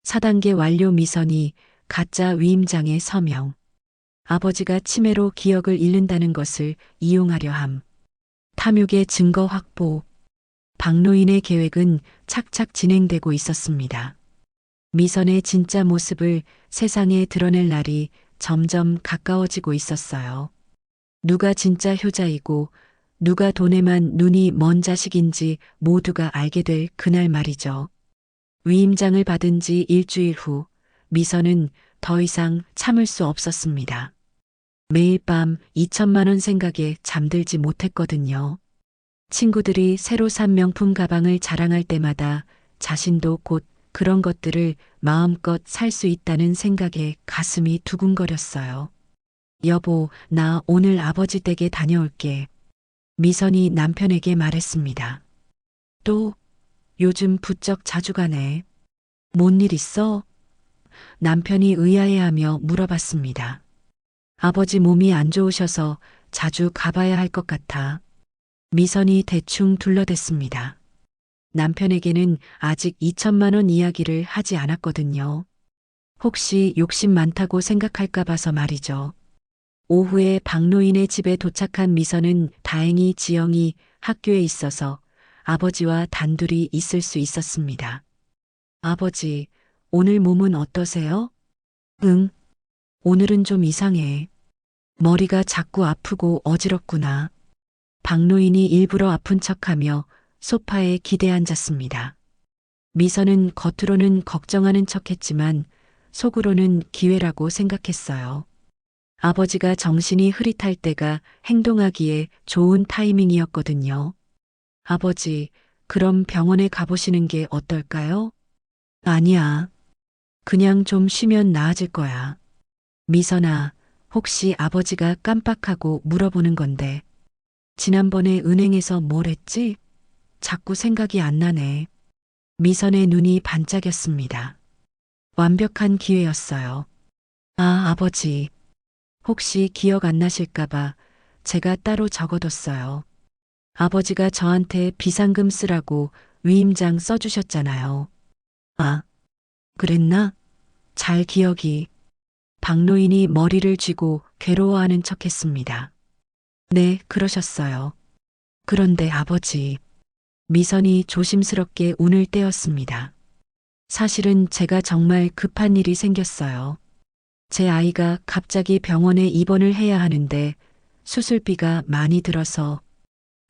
4단계 완료 미선이 가짜 위임장의 서명. 아버지가 치매로 기억을 잃는다는 것을 이용하려 함. 탐욕의 증거 확보. 박노인의 계획은 착착 진행되고 있었습니다. 미선의 진짜 모습을 세상에 드러낼 날이 점점 가까워지고 있었어요. 누가 진짜 효자이고 누가 돈에만 눈이 먼 자식인지 모두가 알게 될 그날 말이죠. 위임장을 받은 지 일주일 후 미선은 더 이상 참을 수 없었습니다. 매일 밤 2천만 원 생각에 잠들지 못했거든요. 친구들이 새로 산 명품 가방을 자랑할 때마다 자신도 곧 그런 것들을 마음껏 살 수 있다는 생각에 가슴이 두근거렸어요. 여보, 나 오늘 아버지 댁에 다녀올게. 미선이 남편에게 말했습니다. 또, 요즘 부쩍 자주 가네. 뭔 일 있어? 남편이 의아해하며 물어봤습니다. 아버지 몸이 안 좋으셔서 자주 가봐야 할 것 같아. 미선이 대충 둘러댔습니다. 남편에게는 아직 2천만 원 이야기를 하지 않았거든요. 혹시 욕심 많다고 생각할까 봐서 말이죠. 오후에 박노인의 집에 도착한 미선은 다행히 지영이 학교에 있어서 아버지와 단둘이 있을 수 있었습니다. 아버지, 오늘 몸은 어떠세요? 응, 오늘은 좀 이상해. 머리가 자꾸 아프고 어지럽구나. 박노인이 일부러 아픈 척하며 소파에 기대 앉았습니다. 미선은 겉으로는 걱정하는 척했지만 속으로는 기회라고 생각했어요. 아버지가 정신이 흐릿할 때가 행동하기에 좋은 타이밍이었거든요. 아버지, 그럼 병원에 가보시는 게 어떨까요? 아니야. 그냥 좀 쉬면 나아질 거야. 미선아, 혹시 아버지가 깜빡하고 물어보는 건데. 지난번에 은행에서 뭘 했지? 자꾸 생각이 안 나네. 미선의 눈이 반짝였습니다. 완벽한 기회였어요. 아버지. 혹시 기억 안 나실까봐 제가 따로 적어뒀어요. 아버지가 저한테 비상금 쓰라고 위임장 써주셨잖아요. 그랬나? 잘 기억이. 박노인이 머리를 쥐고 괴로워하는 척했습니다. 네, 그러셨어요. 그런데 아버지. 미선이 조심스럽게 운을 떼었습니다. 사실은 제가 정말 급한 일이 생겼어요. 제 아이가 갑자기 병원에 입원을 해야 하는데 수술비가 많이 들어서.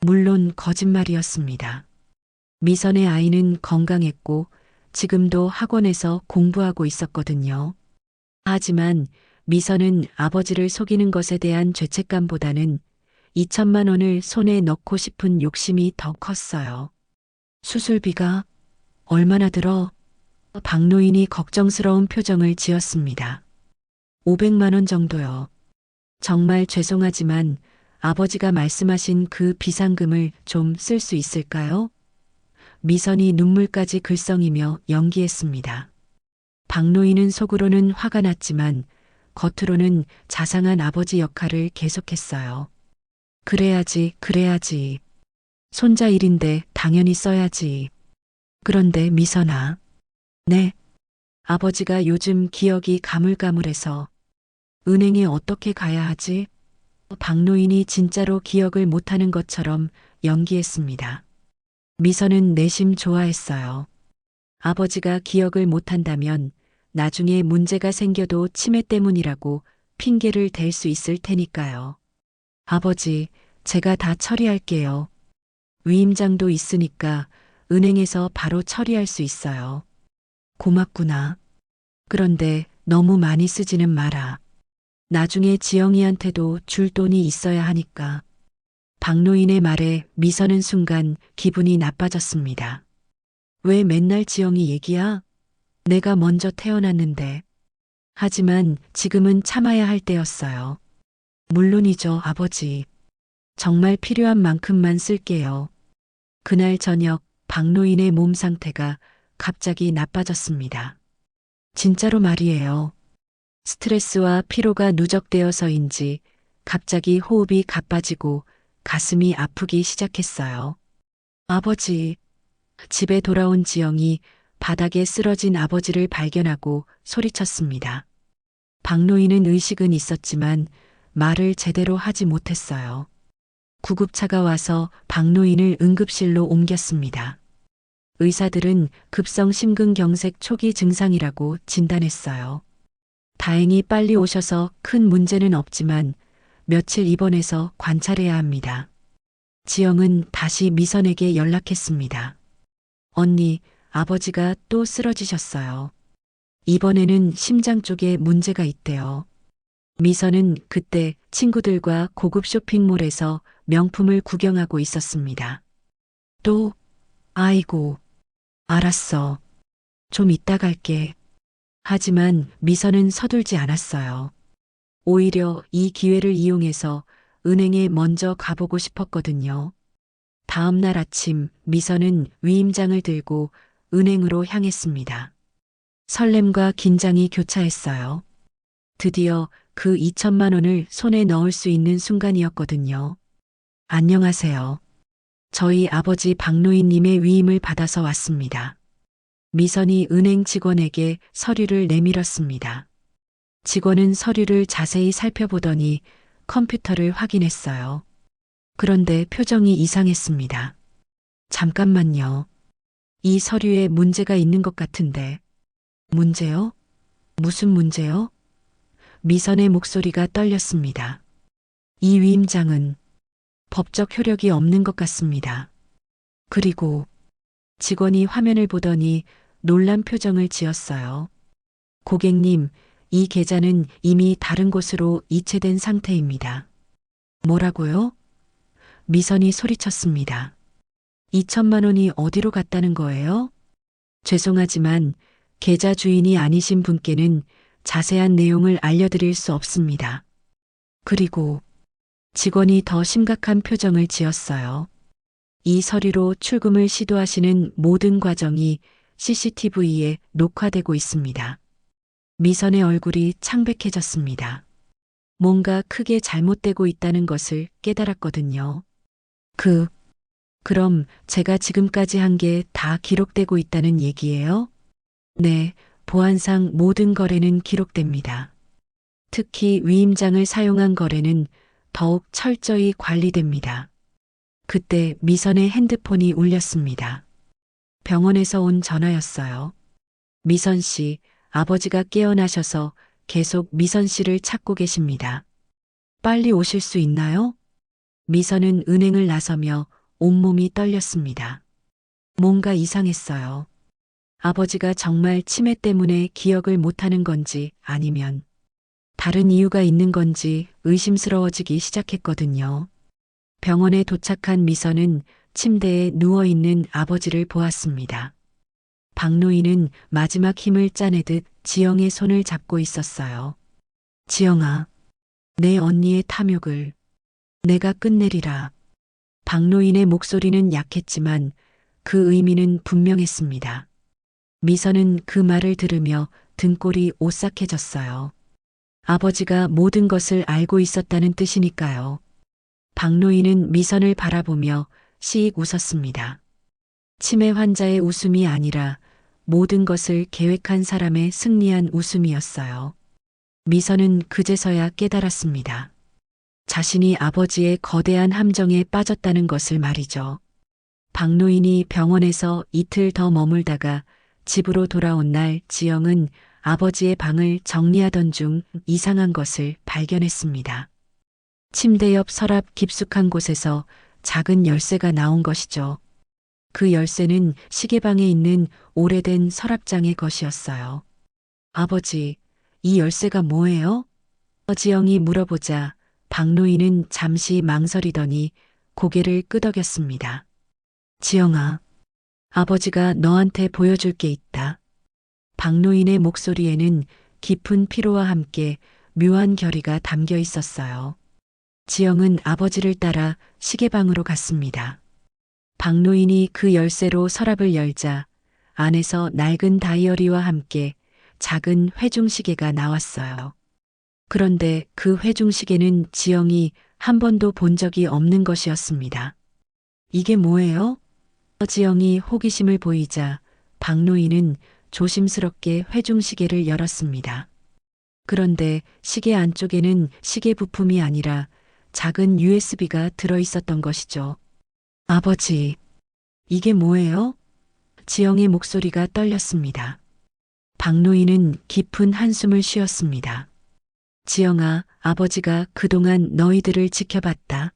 물론 거짓말이었습니다. 미선의 아이는 건강했고 지금도 학원에서 공부하고 있었거든요. 하지만 미선은 아버지를 속이는 것에 대한 죄책감보다는 2천만 원을 손에 넣고 싶은 욕심이 더 컸어요. 수술비가 얼마나 들어? 박노인이 걱정스러운 표정을 지었습니다. 500만 원 정도요. 정말 죄송하지만 아버지가 말씀하신 그 비상금을 좀 쓸 수 있을까요? 미선이 눈물까지 글썽이며 연기했습니다. 박노인은 속으로는 화가 났지만 겉으로는 자상한 아버지 역할을 계속했어요. 그래야지, 그래야지. 손자 일인데 당연히 써야지. 그런데 미선아. 네. 아버지가 요즘 기억이 가물가물해서 은행에 어떻게 가야 하지? 박노인이 진짜로 기억을 못하는 것처럼 연기했습니다. 미선은 내심 좋아했어요. 아버지가 기억을 못한다면 나중에 문제가 생겨도 치매 때문이라고 핑계를 댈 수 있을 테니까요. 아버지, 제가 다 처리할게요. 위임장도 있으니까 은행에서 바로 처리할 수 있어요. 고맙구나. 그런데 너무 많이 쓰지는 마라. 나중에 지영이한테도 줄 돈이 있어야 하니까. 박노인의 말에 미선은 순간 기분이 나빠졌습니다. 왜 맨날 지영이 얘기야? 내가 먼저 태어났는데. 하지만 지금은 참아야 할 때였어요. 물론이죠, 아버지. 정말 필요한 만큼만 쓸게요. 그날 저녁 박노인의 몸 상태가 갑자기 나빠졌습니다. 진짜로 말이에요. 스트레스와 피로가 누적되어서인지 갑자기 호흡이 가빠지고 가슴이 아프기 시작했어요. 아버지. 집에 돌아온 지영이 바닥에 쓰러진 아버지를 발견하고 소리쳤습니다. 박노인은 의식은 있었지만 말을 제대로 하지 못했어요. 구급차가 와서 박노인을 응급실로 옮겼습니다. 의사들은 급성 심근경색 초기 증상이라고 진단했어요. 다행히 빨리 오셔서 큰 문제는 없지만 며칠 입원해서 관찰해야 합니다. 지영은 다시 미선에게 연락했습니다. 언니, 아버지가 또 쓰러지셨어요. 이번에는 심장 쪽에 문제가 있대요. 미선은 그때 친구들과 고급 쇼핑몰에서 명품을 구경하고 있었습니다. 또, 아이고, 알았어. 좀 이따 갈게. 하지만 미선은 서둘지 않았어요. 오히려 이 기회를 이용해서 은행에 먼저 가보고 싶었거든요. 다음 날 아침 미선은 위임장을 들고 은행으로 향했습니다. 설렘과 긴장이 교차했어요. 드디어 그 2천만 원을 손에 넣을 수 있는 순간이었거든요. 안녕하세요. 저희 아버지 박노인님의 위임을 받아서 왔습니다. 미선이 은행 직원에게 서류를 내밀었습니다. 직원은 서류를 자세히 살펴보더니 컴퓨터를 확인했어요. 그런데 표정이 이상했습니다. 잠깐만요. 이 서류에 문제가 있는 것 같은데. 문제요? 무슨 문제요? 미선의 목소리가 떨렸습니다. 이 위임장은 법적 효력이 없는 것 같습니다. 그리고 직원이 화면을 보더니 놀란 표정을 지었어요. 고객님, 이 계좌는 이미 다른 곳으로 이체된 상태입니다. 뭐라고요? 미선이 소리쳤습니다. 2천만 원이 어디로 갔다는 거예요? 죄송하지만 계좌 주인이 아니신 분께는 자세한 내용을 알려드릴 수 없습니다. 그리고 직원이 더 심각한 표정을 지었어요. 이 서류로 출금을 시도하시는 모든 과정이 CCTV에 녹화되고 있습니다. 미선의 얼굴이 창백해졌습니다. 뭔가 크게 잘못되고 있다는 것을 깨달았거든요. 그럼 제가 지금까지 한 게 다 기록되고 있다는 얘기예요? 네, 보안상 모든 거래는 기록됩니다. 특히 위임장을 사용한 거래는 더욱 철저히 관리됩니다. 그때 미선의 핸드폰이 울렸습니다. 병원에서 온 전화였어요. 미선 씨, 아버지가 깨어나셔서 계속 미선 씨를 찾고 계십니다. 빨리 오실 수 있나요? 미선은 은행을 나서며 온몸이 떨렸습니다. 뭔가 이상했어요. 아버지가 정말 치매 때문에 기억을 못하는 건지 아니면 다른 이유가 있는 건지 의심스러워지기 시작했거든요. 병원에 도착한 미선은 침대에 누워있는 아버지를 보았습니다. 박노인은 마지막 힘을 짜내듯 지영의 손을 잡고 있었어요. 지영아, 내 언니의 탐욕을 내가 끝내리라. 박노인의 목소리는 약했지만 그 의미는 분명했습니다. 미선은 그 말을 들으며 등골이 오싹해졌어요. 아버지가 모든 것을 알고 있었다는 뜻이니까요. 박노인은 미선을 바라보며 씩 웃었습니다. 치매 환자의 웃음이 아니라 모든 것을 계획한 사람의 승리한 웃음이었어요. 미선은 그제서야 깨달았습니다. 자신이 아버지의 거대한 함정에 빠졌다는 것을 말이죠. 박노인이 병원에서 이틀 더 머물다가 집으로 돌아온 날 지영은 아버지의 방을 정리하던 중 이상한 것을 발견했습니다. 침대 옆 서랍 깊숙한 곳에서 작은 열쇠가 나온 것이죠. 그 열쇠는 시계방에 있는 오래된 서랍장의 것이었어요. 아버지, 이 열쇠가 뭐예요? 지영이 물어보자 박노인은 잠시 망설이더니 고개를 끄덕였습니다. 지영아, 아버지가 너한테 보여줄 게 있다. 박노인의 목소리에는 깊은 피로와 함께 묘한 결의가 담겨 있었어요. 지영은 아버지를 따라 시계방으로 갔습니다. 박노인이 그 열쇠로 서랍을 열자 안에서 낡은 다이어리와 함께 작은 회중시계가 나왔어요. 그런데 그 회중시계는 지영이 한 번도 본 적이 없는 것이었습니다. 이게 뭐예요? 지영이 호기심을 보이자 박노인은 조심스럽게 회중시계를 열었습니다. 그런데 시계 안쪽에는 시계 부품이 아니라 작은 USB가 들어 있었던 것이죠. 아버지, 이게 뭐예요? 지영의 목소리가 떨렸습니다. 박노인은 깊은 한숨을 쉬었습니다. 지영아, 아버지가 그동안 너희들을 지켜봤다.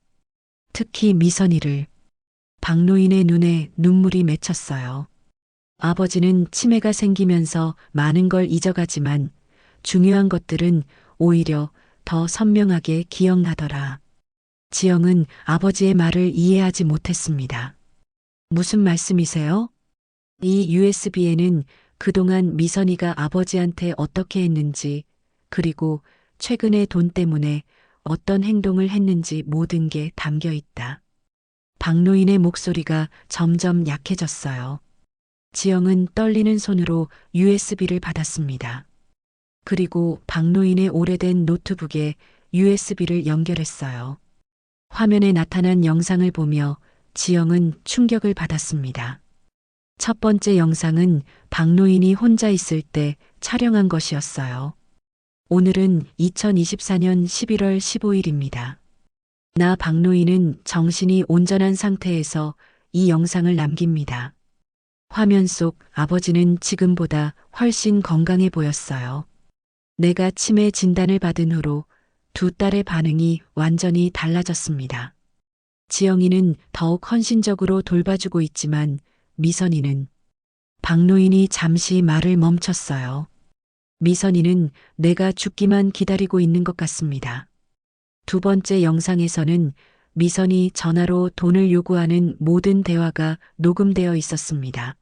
특히 미선이를. 박노인의 눈에 눈물이 맺혔어요. 아버지는 치매가 생기면서 많은 걸 잊어가지만 중요한 것들은 오히려 더 선명하게 기억나더라. 지영은 아버지의 말을 이해하지 못했습니다. 무슨 말씀이세요? 이 USB에는 그동안 미선이가 아버지한테 어떻게 했는지, 그리고 최근에 돈 때문에 어떤 행동을 했는지 모든 게 담겨 있다. 박노인의 목소리가 점점 약해졌어요. 지영은 떨리는 손으로 USB를 받았습니다. 그리고 박노인의 오래된 노트북에 USB를 연결했어요. 화면에 나타난 영상을 보며 지영은 충격을 받았습니다. 첫 번째 영상은 박노인이 혼자 있을 때 촬영한 것이었어요. 오늘은 2024년 11월 15일입니다. 나 박노인은 정신이 온전한 상태에서 이 영상을 남깁니다. 화면 속 아버지는 지금보다 훨씬 건강해 보였어요. 내가 치매 진단을 받은 후로 두 딸의 반응이 완전히 달라졌습니다. 지영이는 더욱 헌신적으로 돌봐주고 있지만 미선이는. 박노인이 잠시 말을 멈췄어요. 미선이는 내가 죽기만 기다리고 있는 것 같습니다. 두 번째 영상에서는 미선이 전화로 돈을 요구하는 모든 대화가 녹음되어 있었습니다.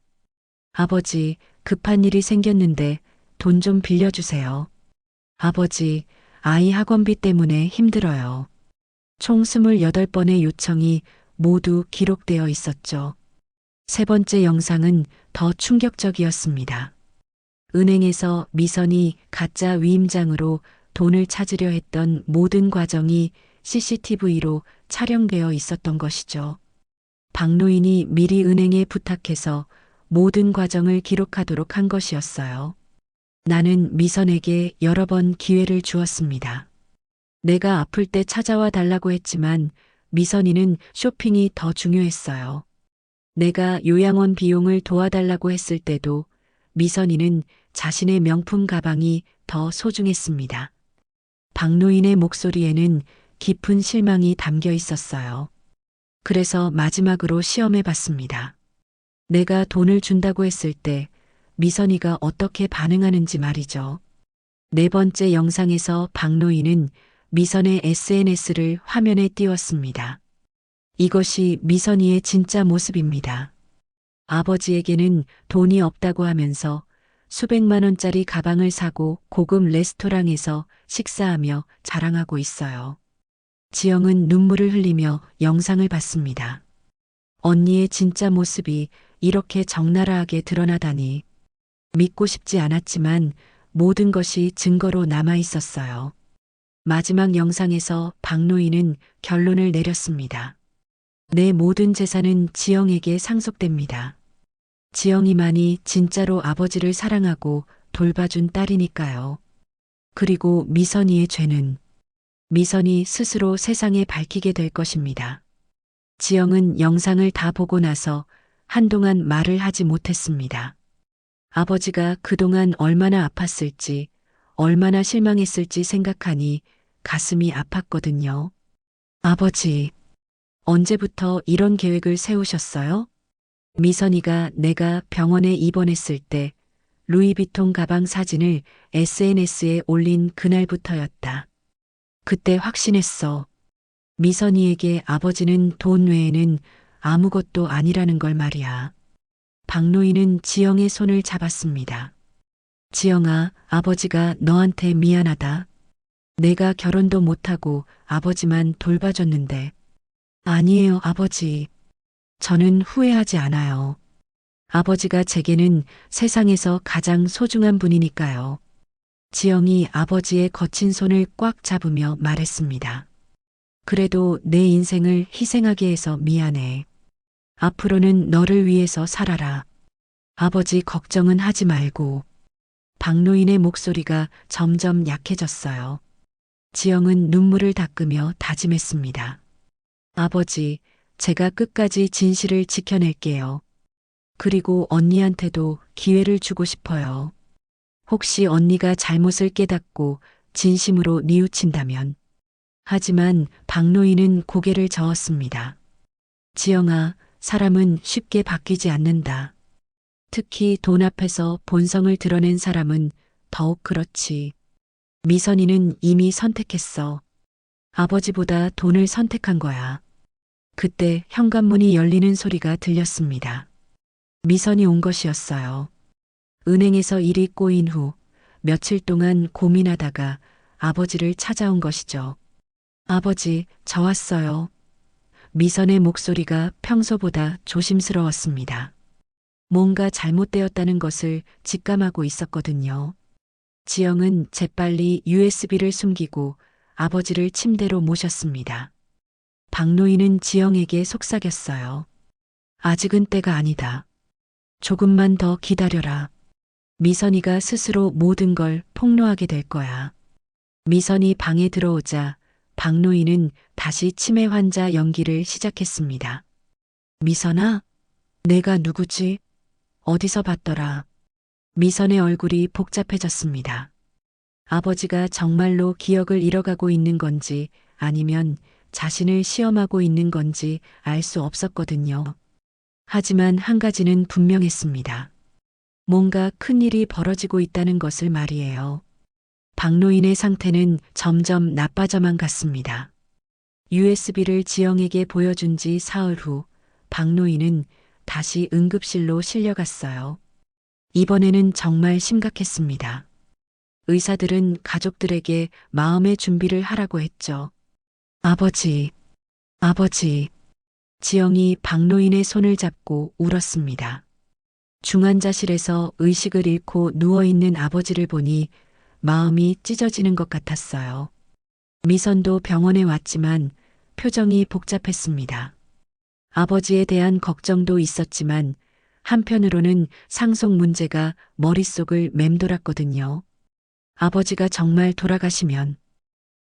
아버지, 급한 일이 생겼는데 돈 좀 빌려주세요. 아버지, 아이 학원비 때문에 힘들어요. 총 28번의 요청이 모두 기록되어 있었죠. 세 번째 영상은 더 충격적이었습니다. 은행에서 미선이 가짜 위임장으로 돈을 찾으려 했던 모든 과정이 CCTV로 촬영되어 있었던 것이죠. 박노인이 미리 은행에 부탁해서 모든 과정을 기록하도록 한 것이었어요. 나는 미선에게 여러 번 기회를 주었습니다. 내가 아플 때 찾아와 달라고 했지만 미선이는 쇼핑이 더 중요했어요. 내가 요양원 비용을 도와달라고 했을 때도 미선이는 자신의 명품 가방이 더 소중했습니다. 박노인의 목소리에는 깊은 실망이 담겨 있었어요. 그래서 마지막으로 시험해 봤습니다. 내가 돈을 준다고 했을 때 미선이가 어떻게 반응하는지 말이죠. 네 번째 영상에서 박노인은 미선의 SNS를 화면에 띄웠습니다. 이것이 미선이의 진짜 모습입니다. 아버지에게는 돈이 없다고 하면서 수백만 원짜리 가방을 사고 고급 레스토랑에서 식사하며 자랑하고 있어요. 지영은 눈물을 흘리며 영상을 봤습니다. 언니의 진짜 모습이 이렇게 적나라하게 드러나다니. 믿고 싶지 않았지만 모든 것이 증거로 남아 있었어요. 마지막 영상에서 박노인은 결론을 내렸습니다. 내 모든 재산은 지영에게 상속됩니다. 지영이만이 진짜로 아버지를 사랑하고 돌봐준 딸이니까요. 그리고 미선이의 죄는 미선이 스스로 세상에 밝히게 될 것입니다. 지영은 영상을 다 보고 나서 한동안 말을 하지 못했습니다. 아버지가 그동안 얼마나 아팠을지, 얼마나 실망했을지 생각하니 가슴이 아팠거든요. 아버지, 언제부터 이런 계획을 세우셨어요? 미선이가 내가 병원에 입원했을 때 루이비통 가방 사진을 SNS에 올린 그날부터였다. 그때 확신했어. 미선이에게 아버지는 돈 외에는 아무것도 아니라는 걸 말이야. 박노인은 지영의 손을 잡았습니다. 지영아, 아버지가 너한테 미안하다. 내가 결혼도 못하고 아버지만 돌봐줬는데. 아니에요, 아버지. 저는 후회하지 않아요. 아버지가 제게는 세상에서 가장 소중한 분이니까요. 지영이 아버지의 거친 손을 꽉 잡으며 말했습니다. 그래도 내 인생을 희생하게 해서 미안해. 앞으로는 너를 위해서 살아라. 아버지 걱정은 하지 말고. 박노인의 목소리가 점점 약해졌어요. 지영은 눈물을 닦으며 다짐했습니다. 아버지, 제가 끝까지 진실을 지켜낼게요. 그리고 언니한테도 기회를 주고 싶어요. 혹시 언니가 잘못을 깨닫고 진심으로 뉘우친다면. 하지만 박노인은 고개를 저었습니다. 지영아, 사람은 쉽게 바뀌지 않는다. 특히 돈 앞에서 본성을 드러낸 사람은 더욱 그렇지. 미선이는 이미 선택했어. 아버지보다 돈을 선택한 거야. 그때 현관문이 열리는 소리가 들렸습니다. 미선이 온 것이었어요. 은행에서 일이 꼬인 후 며칠 동안 고민하다가 아버지를 찾아온 것이죠. 아버지, 저 왔어요. 미선의 목소리가 평소보다 조심스러웠습니다. 뭔가 잘못되었다는 것을 직감하고 있었거든요. 지영은 재빨리 USB를 숨기고 아버지를 침대로 모셨습니다. 박노인은 지영에게 속삭였어요. 아직은 때가 아니다. 조금만 더 기다려라. 미선이가 스스로 모든 걸 폭로하게 될 거야. 미선이 방에 들어오자 박노인은 다시 치매 환자 연기를 시작했습니다. 미선아, 내가 누구지? 어디서 봤더라? 미선의 얼굴이 복잡해졌습니다. 아버지가 정말로 기억을 잃어가고 있는 건지 아니면 자신을 시험하고 있는 건지 알 수 없었거든요. 하지만 한 가지는 분명했습니다. 뭔가 큰일이 벌어지고 있다는 것을 말이에요. 박노인의 상태는 점점 나빠져만 갔습니다. USB를 지영에게 보여준 지 사흘 후 박노인은 다시 응급실로 실려갔어요. 이번에는 정말 심각했습니다. 의사들은 가족들에게 마음의 준비를 하라고 했죠. 아버지, 아버지. 지영이 박노인의 손을 잡고 울었습니다. 중환자실에서 의식을 잃고 누워있는 아버지를 보니 마음이 찢어지는 것 같았어요. 미선도 병원에 왔지만 표정이 복잡했습니다. 아버지에 대한 걱정도 있었지만 한편으로는 상속 문제가 머릿속을 맴돌았거든요. 아버지가 정말 돌아가시면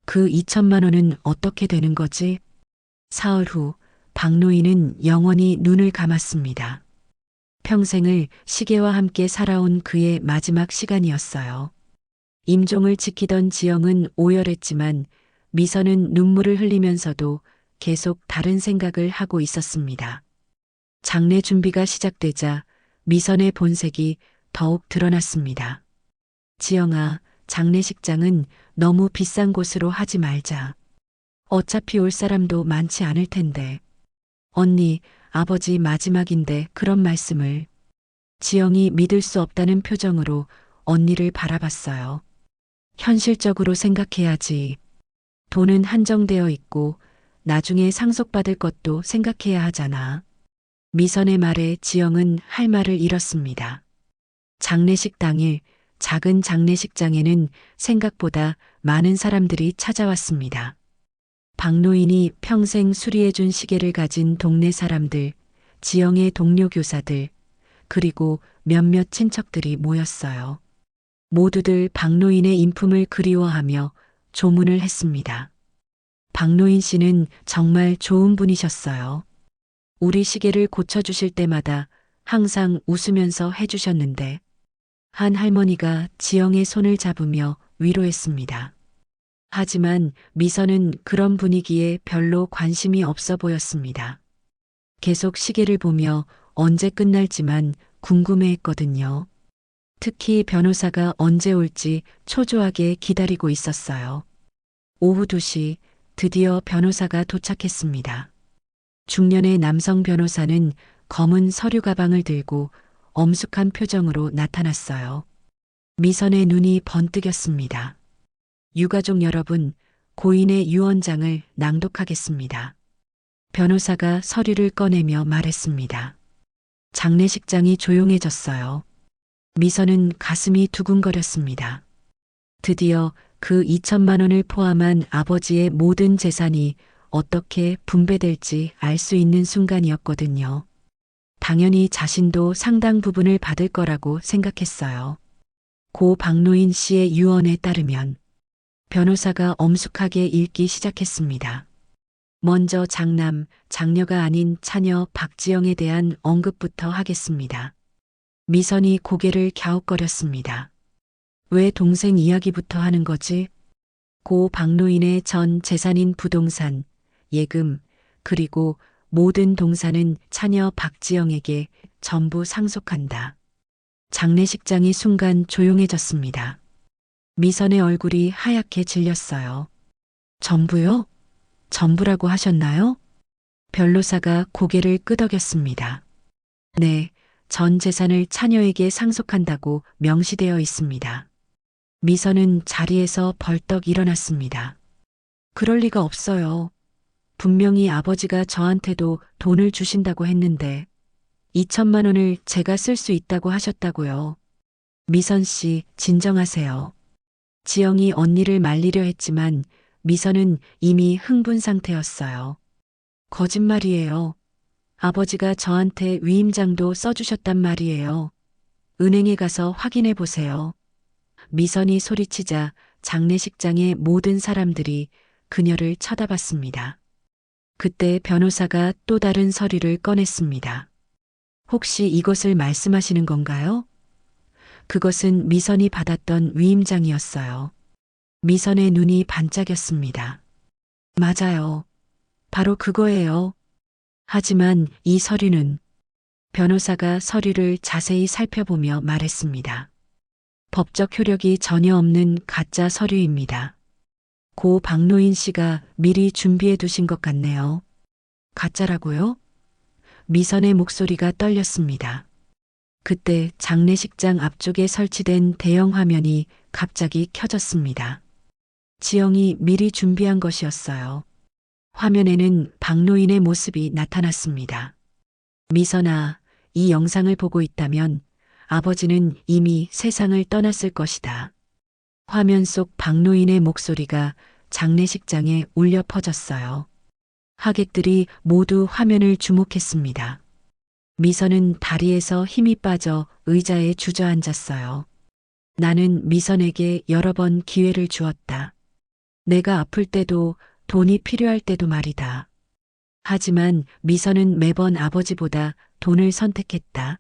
그 2천만 원은 어떻게 되는 거지? 사흘 후 박노인은 영원히 눈을 감았습니다. 평생을 시계와 함께 살아온 그의 마지막 시간이었어요. 임종을 지키던 지영은 오열했지만 미선은 눈물을 흘리면서도 계속 다른 생각을 하고 있었습니다. 장례 준비가 시작되자 미선의 본색이 더욱 드러났습니다. 지영아, 장례식장은 너무 비싼 곳으로 하지 말자. 어차피 올 사람도 많지 않을 텐데. 언니, 아버지 마지막인데 그런 말씀을. 지영이 믿을 수 없다는 표정으로 언니를 바라봤어요. 현실적으로 생각해야지. 돈은 한정되어 있고 나중에 상속받을 것도 생각해야 하잖아. 미선의 말에 지영은 할 말을 잃었습니다. 장례식 당일 작은 장례식장에는 생각보다 많은 사람들이 찾아왔습니다. 박노인이 평생 수리해준 시계를 가진 동네 사람들, 지영의 동료 교사들, 그리고 몇몇 친척들이 모였어요. 모두들 박노인의 인품을 그리워하며 조문을 했습니다. 박노인 씨는 정말 좋은 분이셨어요. 우리 시계를 고쳐주실 때마다 항상 웃으면서 해주셨는데, 한 할머니가 지영의 손을 잡으며 위로했습니다. 하지만 미선은 그런 분위기에 별로 관심이 없어 보였습니다. 계속 시계를 보며 언제 끝날지만 궁금해했거든요. 특히 변호사가 언제 올지 초조하게 기다리고 있었어요. 오후 2시 드디어 변호사가 도착했습니다. 중년의 남성 변호사는 검은 서류 가방을 들고 엄숙한 표정으로 나타났어요. 미선의 눈이 번뜩였습니다. 유가족 여러분, 고인의 유언장을 낭독하겠습니다. 변호사가 서류를 꺼내며 말했습니다. 장례식장이 조용해졌어요. 미선은 가슴이 두근거렸습니다. 드디어 그 2천만 원을 포함한 아버지의 모든 재산이 어떻게 분배될지 알 수 있는 순간이었거든요. 당연히 자신도 상당 부분을 받을 거라고 생각했어요. 고 박노인 씨의 유언에 따르면 변호사가 엄숙하게 읽기 시작했습니다. 먼저 장남, 장녀가 아닌 차녀 박지영에 대한 언급부터 하겠습니다. 미선이 고개를 갸웃거렸습니다. 왜 동생 이야기부터 하는 거지? 고 박노인의 전 재산인 부동산, 예금, 그리고 모든 동산은 차녀 박지영에게 전부 상속한다. 장례식장이 순간 조용해졌습니다. 미선의 얼굴이 하얗게 질렸어요. 전부요? 전부라고 하셨나요? 변호사가 고개를 끄덕였습니다. 네, 전 재산을 차녀에게 상속한다고 명시되어 있습니다. 미선은 자리에서 벌떡 일어났습니다. 그럴 리가 없어요. 분명히 아버지가 저한테도 돈을 주신다고 했는데 2천만 원을 제가 쓸 수 있다고 하셨다고요. 미선 씨, 진정하세요. 지영이 언니를 말리려 했지만 미선은 이미 흥분 상태였어요. 거짓말이에요. 아버지가 저한테 위임장도 써주셨단 말이에요. 은행에 가서 확인해 보세요. 미선이 소리치자 장례식장의 모든 사람들이 그녀를 쳐다봤습니다. 그때 변호사가 또 다른 서류를 꺼냈습니다. 혹시 이것을 말씀하시는 건가요? 그것은 미선이 받았던 위임장이었어요. 미선의 눈이 반짝였습니다. 맞아요. 바로 그거예요. 하지만 이 서류는 변호사가 서류를 자세히 살펴보며 말했습니다. 법적 효력이 전혀 없는 가짜 서류입니다. 고 박노인 씨가 미리 준비해 두신 것 같네요. 가짜라고요? 미선의 목소리가 떨렸습니다. 그때 장례식장 앞쪽에 설치된 대형 화면이 갑자기 켜졌습니다. 지영이 미리 준비한 것이었어요. 화면에는 박노인의 모습이 나타났습니다. 미선아, 이 영상을 보고 있다면 아버지는 이미 세상을 떠났을 것이다. 화면 속 박노인의 목소리가 장례식장에 울려 퍼졌어요. 하객들이 모두 화면을 주목했습니다. 미선은 다리에서 힘이 빠져 의자에 주저앉았어요. 나는 미선에게 여러 번 기회를 주었다. 내가 아플 때도 돈이 필요할 때도 말이다. 하지만 미선은 매번 아버지보다 돈을 선택했다.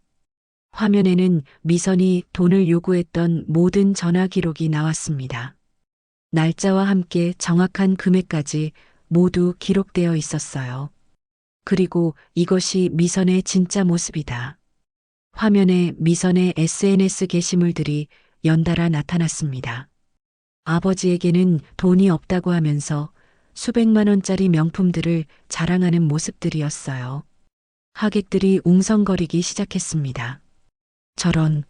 화면에는 미선이 돈을 요구했던 모든 전화 기록이 나왔습니다. 날짜와 함께 정확한 금액까지 모두 기록되어 있었어요. 그리고 이것이 미선의 진짜 모습이다. 화면에 미선의 SNS 게시물들이 연달아 나타났습니다. 아버지에게는 돈이 없다고 하면서 수백만 원짜리 명품들을 자랑하는 모습들이었어요. 하객들이 웅성거리기 시작했습니다. 저런,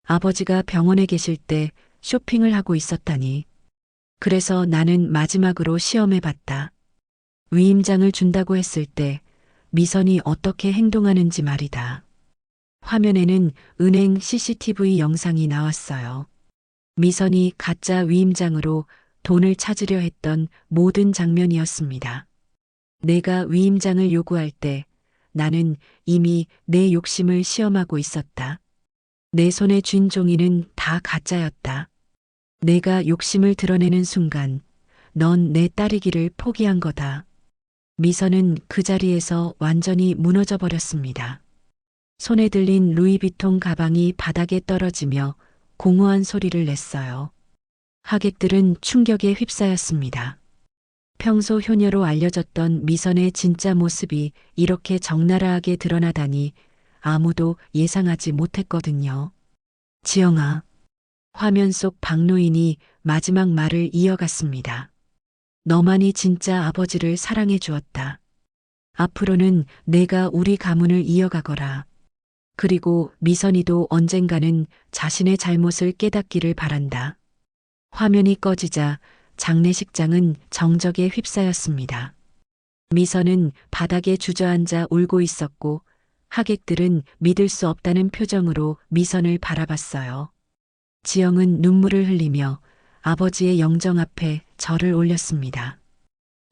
아버지가 병원에 계실 때 쇼핑을 하고 있었다니. 그래서 나는 마지막으로 시험해 봤다. 위임장을 준다고 했을 때 미선이 어떻게 행동하는지 말이다. 화면에는 은행 CCTV 영상이 나왔어요. 미선이 가짜 위임장으로 돈을 찾으려 했던 모든 장면이었습니다. 내가 위임장을 요구할 때 나는 이미 내 욕심을 시험하고 있었다. 내 손에 쥔 종이는 다 가짜였다. 내가 욕심을 드러내는 순간 넌 내 딸이기를 포기한 거다. 미선은 그 자리에서 완전히 무너져 버렸습니다. 손에 들린 루이비통 가방이 바닥에 떨어지며 공허한 소리를 냈어요. 하객들은 충격에 휩싸였습니다. 평소 효녀로 알려졌던 미선의 진짜 모습이 이렇게 적나라하게 드러나다니 아무도 예상하지 못했거든요. 지영아. 화면 속 박노인이 마지막 말을 이어갔습니다. 너만이 진짜 아버지를 사랑해 주었다. 앞으로는 내가 우리 가문을 이어가거라. 그리고 미선이도 언젠가는 자신의 잘못을 깨닫기를 바란다. 화면이 꺼지자 장례식장은 정적에 휩싸였습니다. 미선은 바닥에 주저앉아 울고 있었고 하객들은 믿을 수 없다는 표정으로 미선을 바라봤어요. 지영은 눈물을 흘리며 아버지의 영정 앞에 절을 올렸습니다.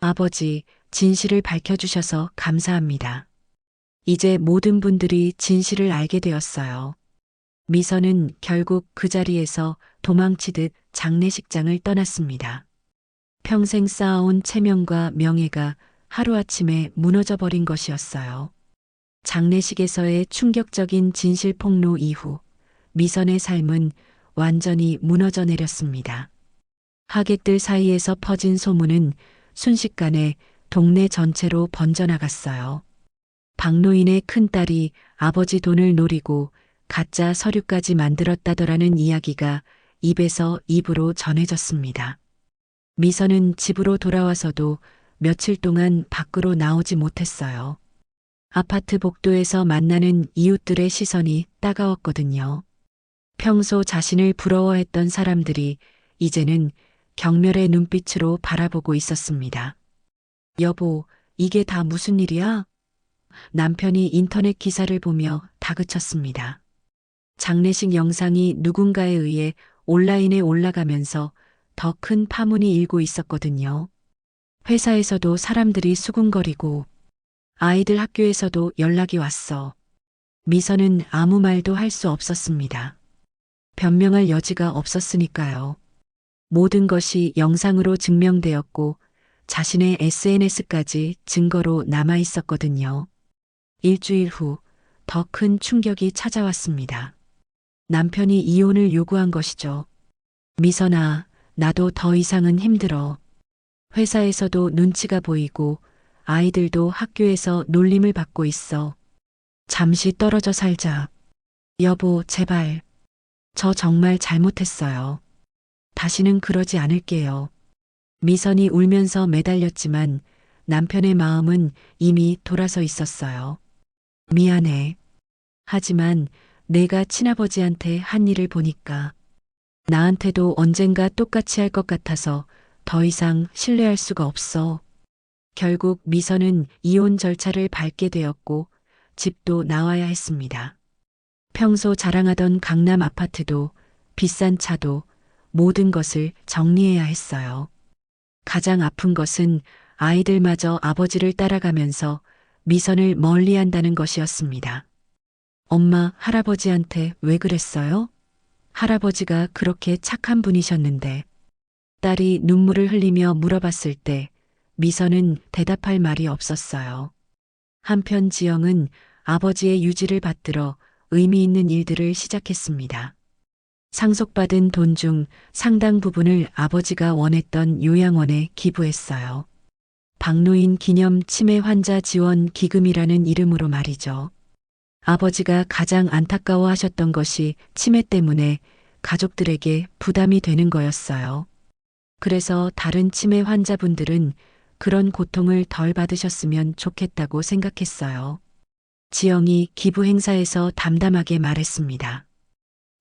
아버지, 진실을 밝혀주셔서 감사합니다. 이제 모든 분들이 진실을 알게 되었어요. 미선은 결국 그 자리에서 도망치듯 장례식장을 떠났습니다. 평생 쌓아온 체면과 명예가 하루아침에 무너져버린 것이었어요. 장례식에서의 충격적인 진실 폭로 이후 미선의 삶은 완전히 무너져 내렸습니다. 하객들 사이에서 퍼진 소문은 순식간에 동네 전체로 번져나갔어요. 박노인의 큰딸이 아버지 돈을 노리고 가짜 서류까지 만들었다더라는 이야기가 입에서 입으로 전해졌습니다. 미선은 집으로 돌아와서도 며칠 동안 밖으로 나오지 못했어요. 아파트 복도에서 만나는 이웃들의 시선이 따가웠거든요. 평소 자신을 부러워했던 사람들이 이제는 경멸의 눈빛으로 바라보고 있었습니다. 여보, 이게 다 무슨 일이야? 남편이 인터넷 기사를 보며 다그쳤습니다. 장례식 영상이 누군가에 의해 온라인에 올라가면서 더 큰 파문이 일고 있었거든요. 회사에서도 사람들이 수군거리고 아이들 학교에서도 연락이 왔어. 미선은 아무 말도 할 수 없었습니다. 변명할 여지가 없었으니까요. 모든 것이 영상으로 증명되었고 자신의 SNS까지 증거로 남아 있었거든요. 일주일 후 더 큰 충격이 찾아왔습니다. 남편이 이혼을 요구한 것이죠. 미선아, 나도 더 이상은 힘들어. 회사에서도 눈치가 보이고 아이들도 학교에서 놀림을 받고 있어. 잠시 떨어져 살자. 여보, 제발. 저 정말 잘못했어요. 다시는 그러지 않을게요. 미선이 울면서 매달렸지만 남편의 마음은 이미 돌아서 있었어요. 미안해. 하지만 내가 친아버지한테 한 일을 보니까 나한테도 언젠가 똑같이 할 것 같아서 더 이상 신뢰할 수가 없어. 결국 미선은 이혼 절차를 밟게 되었고 집도 나와야 했습니다. 평소 자랑하던 강남 아파트도 비싼 차도 모든 것을 정리해야 했어요. 가장 아픈 것은 아이들마저 아버지를 따라가면서 미선을 멀리한다는 것이었습니다. 엄마, 할아버지한테 왜 그랬어요? 할아버지가 그렇게 착한 분이셨는데. 딸이 눈물을 흘리며 물어봤을 때 미선은 대답할 말이 없었어요. 한편 지영은 아버지의 유지를 받들어 의미 있는 일들을 시작했습니다. 상속받은 돈 중 상당 부분을 아버지가 원했던 요양원에 기부했어요. 박노인 기념 치매 환자 지원 기금이라는 이름으로 말이죠. 아버지가 가장 안타까워하셨던 것이 치매 때문에 가족들에게 부담이 되는 거였어요. 그래서 다른 치매 환자분들은 그런 고통을 덜 받으셨으면 좋겠다고 생각했어요. 지영이 기부 행사에서 담담하게 말했습니다.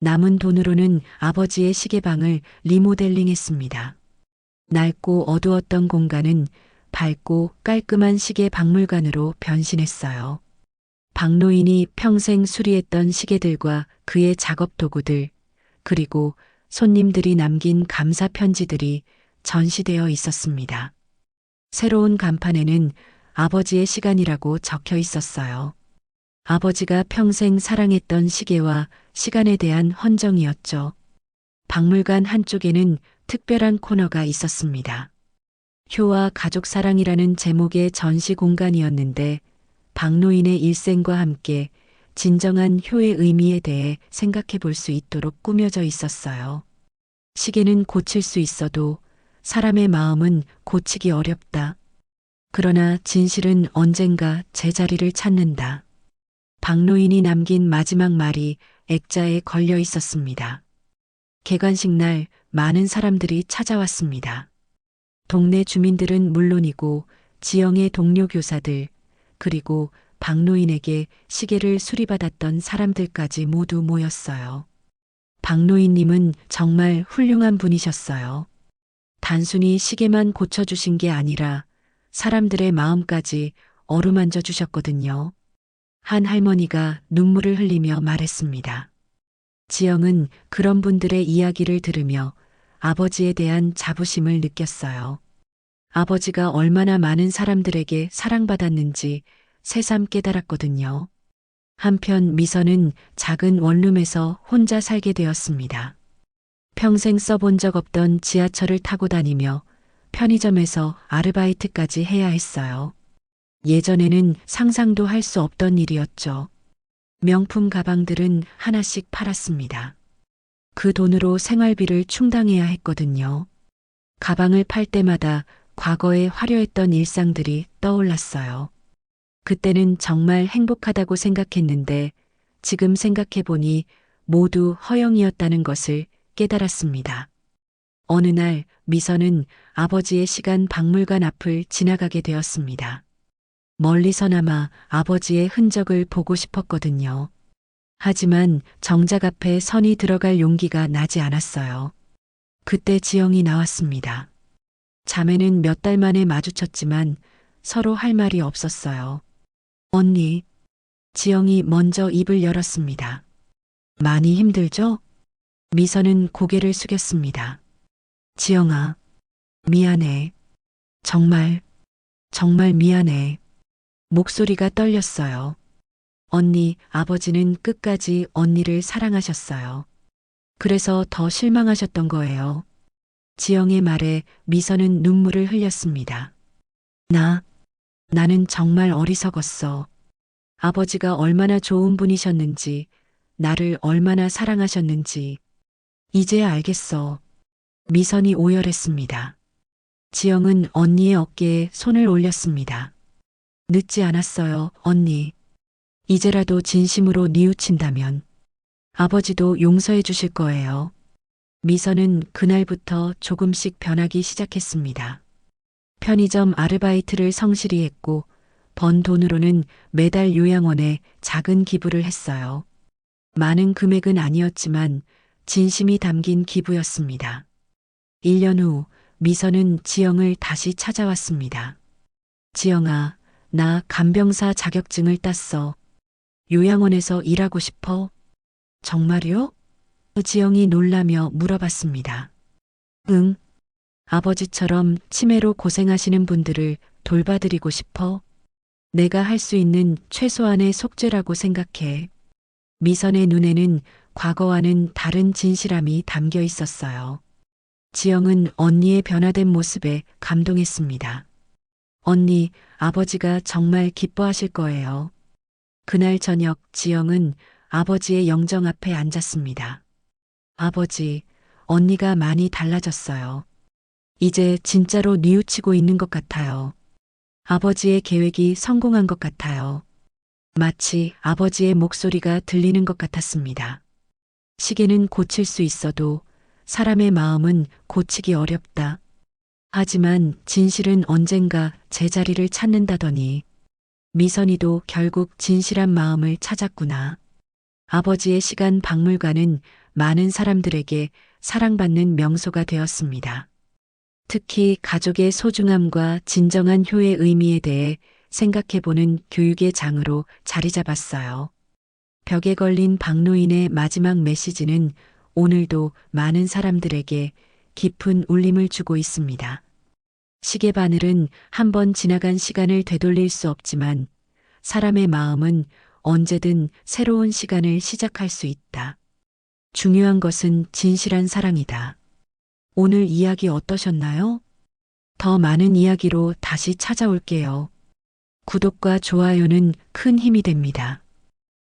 남은 돈으로는 아버지의 시계방을 리모델링 했습니다. 낡고 어두웠던 공간은 밝고 깔끔한 시계 박물관으로 변신했어요. 박노인이 평생 수리했던 시계들과 그의 작업 도구들, 그리고 손님들이 남긴 감사 편지들이 전시되어 있었습니다. 새로운 간판에는 아버지의 시간이라고 적혀 있었어요. 아버지가 평생 사랑했던 시계와 시간에 대한 헌정이었죠. 박물관 한쪽에는 특별한 코너가 있었습니다. 효와 가족 사랑이라는 제목의 전시 공간이었는데 박노인의 일생과 함께 진정한 효의 의미에 대해 생각해 볼 수 있도록 꾸며져 있었어요. 시계는 고칠 수 있어도 사람의 마음은 고치기 어렵다. 그러나 진실은 언젠가 제자리를 찾는다. 박노인이 남긴 마지막 말이 액자에 걸려 있었습니다. 개관식 날 많은 사람들이 찾아왔습니다. 동네 주민들은 물론이고 지영의 동료 교사들, 그리고 박노인에게 시계를 수리받았던 사람들까지 모두 모였어요. 박노인님은 정말 훌륭한 분이셨어요. 단순히 시계만 고쳐주신 게 아니라 사람들의 마음까지 어루만져 주셨거든요. 한 할머니가 눈물을 흘리며 말했습니다. 지영은 그런 분들의 이야기를 들으며 아버지에 대한 자부심을 느꼈어요. 아버지가 얼마나 많은 사람들에게 사랑받았는지 새삼 깨달았거든요. 한편 미선은 작은 원룸에서 혼자 살게 되었습니다. 평생 써본 적 없던 지하철을 타고 다니며 편의점에서 아르바이트까지 해야 했어요. 예전에는 상상도 할 수 없던 일이었죠. 명품 가방들은 하나씩 팔았습니다. 그 돈으로 생활비를 충당해야 했거든요. 가방을 팔 때마다 과거에 화려했던 일상들이 떠올랐어요. 그때는 정말 행복하다고 생각했는데 지금 생각해보니 모두 허영이었다는 것을 깨달았습니다. 어느 날 미선은 아버지의 시간 박물관 앞을 지나가게 되었습니다. 멀리서나마 아버지의 흔적을 보고 싶었거든요. 하지만 정작 앞에 선이 들어갈 용기가 나지 않았어요. 그때 지영이 나왔습니다. 자매는 몇 달 만에 마주쳤지만 서로 할 말이 없었어요. 언니, 지영이 먼저 입을 열었습니다. 많이 힘들죠? 미선은 고개를 숙였습니다. 지영아, 미안해. 정말 미안해. 목소리가 떨렸어요. 언니, 아버지는 끝까지 언니를 사랑하셨어요. 그래서 더 실망하셨던 거예요. 지영의 말에 미선은 눈물을 흘렸습니다. 나는 정말 어리석었어. 아버지가 얼마나 좋은 분이셨는지, 나를 얼마나 사랑하셨는지, 이제야 알겠어. 미선이 오열했습니다. 지영은 언니의 어깨에 손을 올렸습니다. 늦지 않았어요, 언니. 이제라도 진심으로 뉘우친다면 아버지도 용서해 주실 거예요. 미선은 그날부터 조금씩 변하기 시작했습니다. 편의점 아르바이트를 성실히 했고 번 돈으로는 매달 요양원에 작은 기부를 했어요. 많은 금액은 아니었지만 진심이 담긴 기부였습니다. 1년 후 미선은 지영을 다시 찾아왔습니다. 지영아, 나 간병사 자격증을 땄어. 요양원에서 일하고 싶어? 정말요? 지영이 놀라며 물어봤습니다. 응. 아버지처럼 치매로 고생하시는 분들을 돌봐드리고 싶어? 내가 할 수 있는 최소한의 속죄라고 생각해. 미선의 눈에는 과거와는 다른 진실함이 담겨 있었어요. 지영은 언니의 변화된 모습에 감동했습니다. 언니, 아버지가 정말 기뻐하실 거예요. 그날 저녁 지영은 아버지의 영정 앞에 앉았습니다. 아버지, 언니가 많이 달라졌어요. 이제 진짜로 뉘우치고 있는 것 같아요. 아버지의 계획이 성공한 것 같아요. 마치 아버지의 목소리가 들리는 것 같았습니다. 시계는 고칠 수 있어도 사람의 마음은 고치기 어렵다. 하지만 진실은 언젠가 제자리를 찾는다더니 미선이도 결국 진실한 마음을 찾았구나. 아버지의 시간 박물관은 많은 사람들에게 사랑받는 명소가 되었습니다. 특히 가족의 소중함과 진정한 효의 의미에 대해 생각해보는 교육의 장으로 자리 잡았어요. 벽에 걸린 박노인의 마지막 메시지는 오늘도 많은 사람들에게 깊은 울림을 주고 있습니다. 시계바늘은 한 번 지나간 시간을 되돌릴 수 없지만 사람의 마음은 언제든 새로운 시간을 시작할 수 있다. 중요한 것은 진실한 사랑이다. 오늘 이야기 어떠셨나요? 더 많은 이야기로 다시 찾아올게요. 구독과 좋아요는 큰 힘이 됩니다.